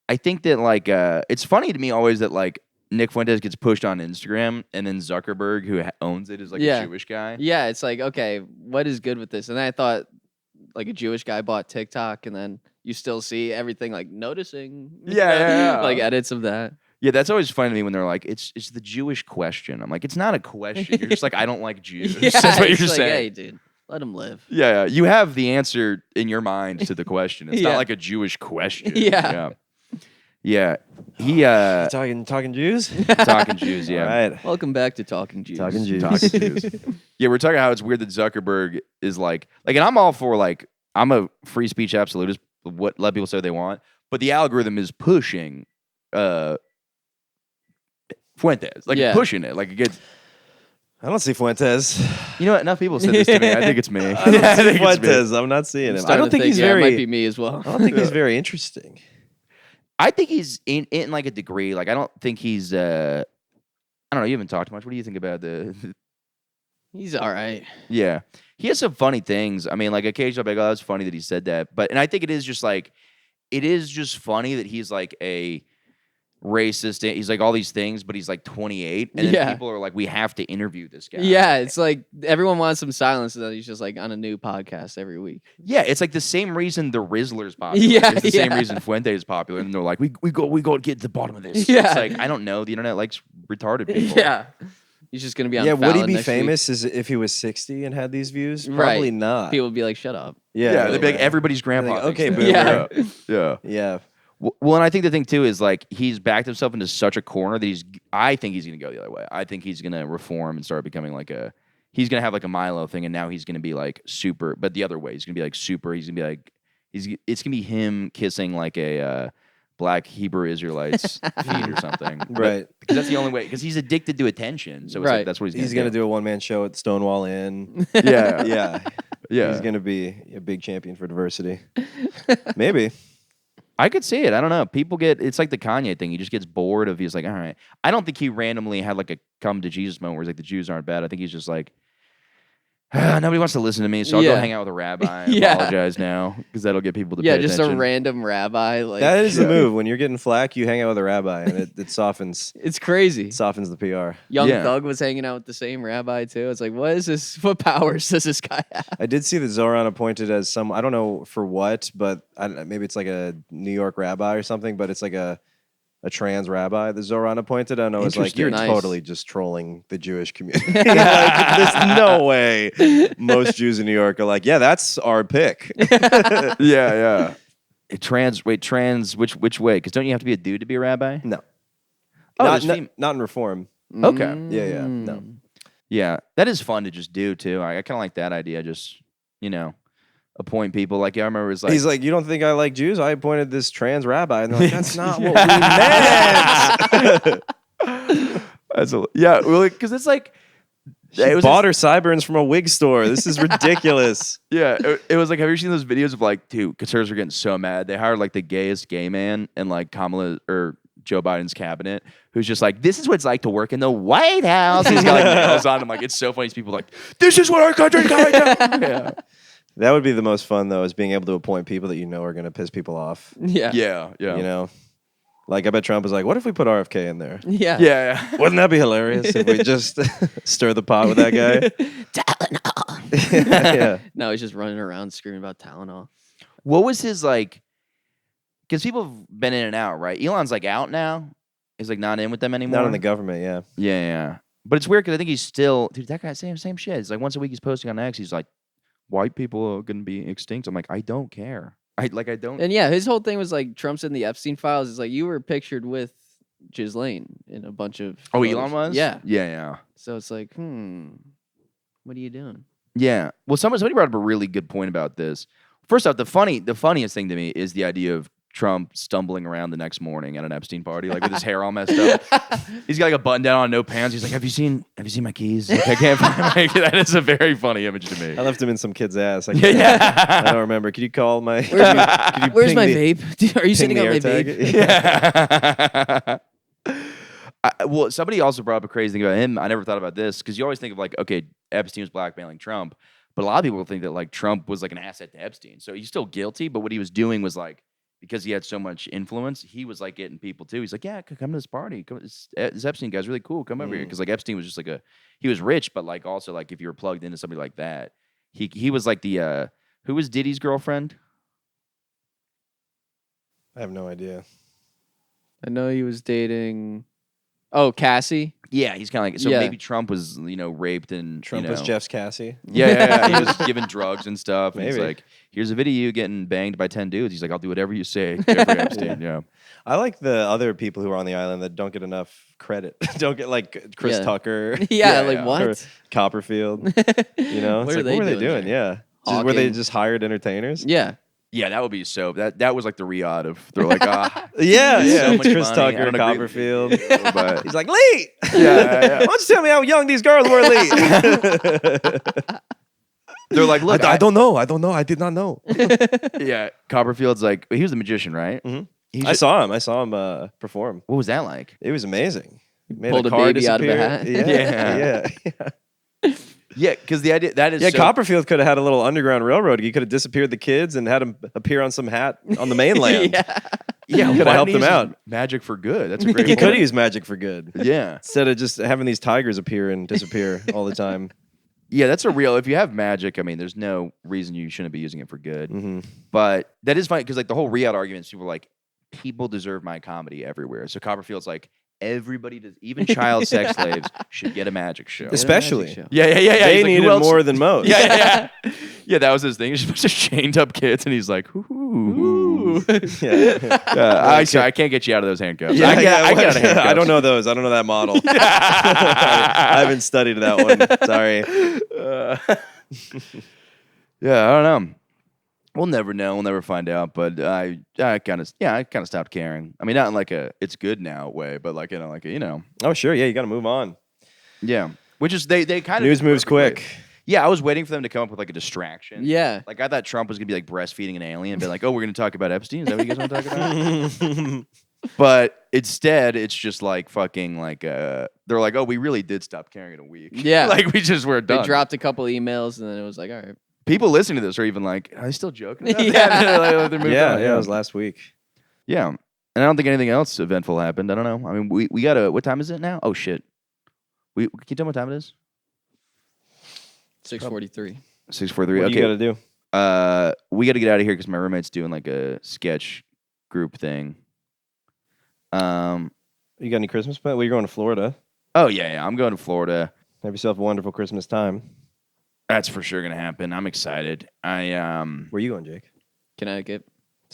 I think that like it's funny to me always that like Nick Fuentes gets pushed on Instagram and then Zuckerberg who owns it is like Yeah. a Jewish guy. Yeah, it's like, okay, what is good with this? And I thought like a Jewish guy bought TikTok and then you still see everything like noticing. Yeah. like edits of that. Yeah, that's always funny to me when they're like, it's the Jewish question. I'm like, it's not a question. You're just like, I don't like Jews. That's what it's you're like, saying. hey, dude, let him live. Yeah, you have the answer in your mind to the question. It's Yeah. not like a Jewish question. Yeah. Yeah. He talking Jews. talking Jews, yeah. All right. Welcome back to Talking Jews. Talking Jews. Talking Jews. Yeah, we're talking how it's weird that Zuckerberg is like and I'm all for like I'm a free speech absolutist, let people say what they want, but the algorithm is pushing Fuentes. Like Yeah. pushing it. Like it gets I don't see Fuentes. you know what? Enough people said this to me. I think it's me. I don't see think it's me. Fuentes. I'm not seeing him. I Starting don't to think he's yeah, very. It might be me as well. I don't think he's very interesting. I think he's in like a degree. Like I don't think he's I don't know, you haven't talked much. What do you think about the He's all right. Yeah. He has some funny things. I mean, like occasionally I'll be like, oh, that's funny that he said that. But and I think it is just funny that he's like a racist. He's like all these things, but he's like 28. And then Yeah. people are like, we have to interview this guy. Yeah, it's like everyone wants some silence, and then he's just like on a new podcast every week. Yeah, it's like the same reason the Rizzler's popular. Yeah, It's the same yeah. reason Fuente is popular. And they're like, we go get to the bottom of this. Yeah. It's like, I don't know. The internet likes retarded people. Yeah, he's just gonna be on. Yeah, would he Fallon be next week. famous as if he was 60 and had these views? Right. Probably not. People would be like, "Shut up." Yeah, they'd be like, everybody's grandpa. Like, thinks okay, that. boomer. Yeah. Yeah. Yeah. Well, and I think the thing too is like he's backed himself into such a corner that I think he's gonna go the other way. I think he's gonna reform and start becoming like he's gonna have like a Milo thing, and now he's gonna be like super, but the other way, he's gonna be like super. He's gonna be like it's gonna be him kissing like a black Hebrew Israelites feet or something, Right. Because that's the only way. Because he's addicted to attention, so it's Right. like, that's what He's going to do a one-man show at Stonewall Inn. Yeah, Yeah. yeah. He's going to be a big champion for diversity. Maybe. I could see it. I don't know. People it's like the Kanye thing. He just gets bored of, he's like, all right. I don't think he randomly had like a come to Jesus moment where he's like, the Jews aren't bad. I think he's just like, nobody wants to listen to me, so I'll go Yeah. hang out with a rabbi and Yeah. apologize now because that'll get people to Yeah, pay just attention. a random rabbi. Like That is the move. When you're getting flack, you hang out with a rabbi, and it softens it's crazy. the PR. Young Yeah. Thug was hanging out with the same rabbi too. It's like, what is this? What powers does this guy have? I did see that Zoran appointed as some, I don't know for what, but maybe it's like a New York rabbi or something, but it's like a trans rabbi that Zoran appointed. And I was like, Interesting. you're Nice. totally just trolling the Jewish community. Like, there's no way most Jews in New York are like, yeah, that's our pick. yeah. Trans, which way? Because don't you have to be a dude to be a rabbi? No. Oh, not, there's fem- not in reform. Okay. Yeah, no. Yeah, that is fun to just do too. I kind of like that idea. Just, appoint people. Like, I remember it was like, He's like, you don't think I like Jews? I appointed this trans rabbi. And they're like, that's not what we meant. well, because it's like, She bought her sideburns from a wig store. This is ridiculous. yeah, it was like, have you seen those videos of like, dude, conservatives are getting so mad. They hired like the gayest gay man in like Kamala or Joe Biden's cabinet, who's just like, this is what it's like to work in the White House. He's got like nails on him. Like, it's so funny. These people are like, this is what our country's going to. Yeah. That would be the most fun though, is being able to appoint people that you know are going to piss people off. Yeah. Yeah. You know, like I bet Trump was like, "What if we put RFK in there? Yeah. Yeah. Wouldn't that be hilarious if we just stir the pot with that guy?" Yeah. No, he's just running around screaming about Tylenol. What was his like? Because people have been in and out, right? Elon's like out now. He's like not in with them anymore. Not in the government, yeah. Yeah. But it's weird because I think he's still, dude. That guy same shit. It's like once a week he's posting on X. He's like, white people are gonna be extinct. I'm like, I don't care. I don't. And yeah, his whole thing was like Trump's in the Epstein files. It's like you were pictured with Ghislaine in a bunch of. Oh, photos. Elon was. Yeah. Yeah. So it's like, what are you doing? Yeah. Well, somebody brought up a really good point about this. First off, the funniest thing to me is the idea of Trump stumbling around the next morning at an Epstein party, like with his hair all messed up. He's got like a button down on, no pants. He's like, "Have you seen my keys? Like, I can't find my." That is a very funny image to me. I left him in some kid's ass. I Yeah. don't remember. Could you call my? Where's my vape? Are you sitting on my vape? Yeah. Well, somebody also brought up a crazy thing about him. I never thought about this because you always think of like, okay, Epstein was blackmailing Trump, but a lot of people think that like Trump was like an asset to Epstein. So he's still guilty, but what he was doing was like, because he had so much influence, he was like getting people too. He's like, yeah, come to this party. Come, this Epstein guy's really cool. Come over here, because like Epstein was just like he was rich, but like also like if you were plugged into somebody like that, he was like the who was Diddy's girlfriend? I have no idea. I know he was dating. Oh, Cassie. Yeah, he's kind of like, so Yeah. maybe Trump was raped and Trump was Jeff's Cassie. Yeah. He was giving drugs and stuff. And he's Maybe. like, here's a video of you getting banged by 10 dudes. He's like, I'll do whatever you say, Jeffrey Epstein. Yeah. I like the other people who are on the island that don't get enough credit. Don't get like Chris Yeah. Tucker, Yeah, Yeah, like yeah. what? or Copperfield. You know, What it's are like, they what were they doing doing? there? Yeah, were they Hawking. just hired entertainers? Yeah. Yeah, that would be so. That was like the Riyadh of, they're like, Yeah, There's yeah. so much Chris money. I Tucker, don't agree with Copperfield. you, but He's like, Lee. yeah. Why don't you tell me how young these girls were, Lee? They're like, look, I don't know. I did not know. yeah. Copperfield's like, he was the magician, right? Mhm. He's I saw him perform. What was that like? It was amazing. He made Pulled a car baby out of a disappear. hat. Yeah. Yeah. Yeah, because the idea that is Yeah, so, Copperfield could have had a little underground railroad. He could have disappeared the kids and had them appear on some hat on the mainland. yeah, could have why helped didn't them he out. use magic for good. That's a great. He could have point. used magic for good. Yeah, Instead of just having these tigers appear and disappear all the time. yeah, that's a real. If you have magic, I mean, there's no reason you shouldn't be using it for good. Mm-hmm. But that is funny because like the whole Riyadh arguments, people are like, people deserve my comedy everywhere. So Copperfield's like, everybody does, even child sex slaves should get a magic show. Especially. Yeah. They He's like, needed who else? more than most. Yeah. Yeah, that was his thing. He's just a bunch of chained up kids, and he's like, ooh. Yeah. I can't get you out of those handcuffs. Yeah, I got what? handcuffs. I don't know those. I don't know that model. I haven't studied that one. Sorry. Yeah, I don't know. We'll never know. We'll never find out. But I kind of stopped caring. I mean, not in like a it's good now way, but like Oh, sure. Yeah, you got to move on. yeah. Which is they kind of News moves quick. Yeah, I was waiting for them to come up with like a distraction. Yeah. Like I thought Trump was gonna be like breastfeeding an alien and be like, oh, we're gonna talk about Epstein. Is that what you guys want to talk about? But instead, it's just like fucking like they're like, oh, we really did stop caring in a week. Yeah. Like we just were done. They dropped a couple emails and then it was like, all right. People listening to this are even like, are they still joking about Yeah. that? Like, they're moving on. Yeah, it was last week. Yeah. And I don't think anything else eventful happened. I don't know. I mean, we got what time is it now? Oh, shit. Can you tell me what time it is? 6:43. 6:43. What do Okay. you got to do? We got to get out of here because my roommate's doing like a sketch group thing. You got any Christmas plans? Well, you're going to Florida. Oh, yeah. I'm going to Florida. Have yourself a wonderful Christmas time. That's for sure going to happen. I'm excited. Where you going, Jake? Connecticut.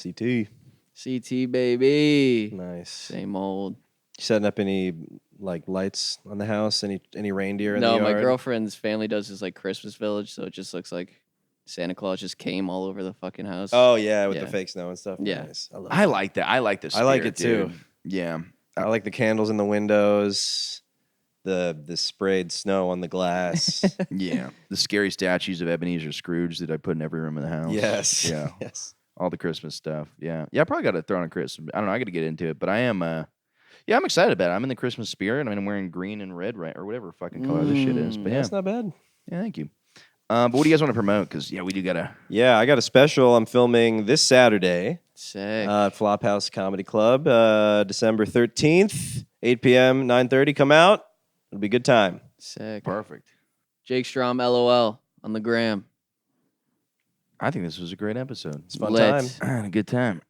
CT. CT, baby. Nice. Same old. You setting up any like lights on the house? Any reindeer in the No, yard? my girlfriend's family does this like Christmas village, so it just looks like Santa Claus just came all over the fucking house. Oh yeah, with Yeah. the fake snow and stuff. Yeah. Nice. I love I it. like that. I like this. I like it too. Yeah. I like the candles in the windows, the sprayed snow on the glass. Yeah. The scary statues of Ebenezer Scrooge that I put in every room of the house. Yes. Yeah. Yes. All the Christmas stuff. Yeah. Yeah, I probably got to throw on a Christmas. I don't know. I got to get into it, but I am. Yeah, I'm excited about it. I'm in the Christmas spirit. I mean, I'm wearing green and red, right, or whatever fucking color this shit is. But yeah, That's not bad. yeah, thank you. But what do you guys want to promote? Because we do gotta. Yeah, I got a special I'm filming this Saturday Sick. at Flophouse Comedy Club, December 13th, 8 p.m., 9:30. Come out. It'll be a good time. Sick. Perfect. Jake Strom, LOL on the gram. I think this was a great episode. It's a fun Lit. time. A good time.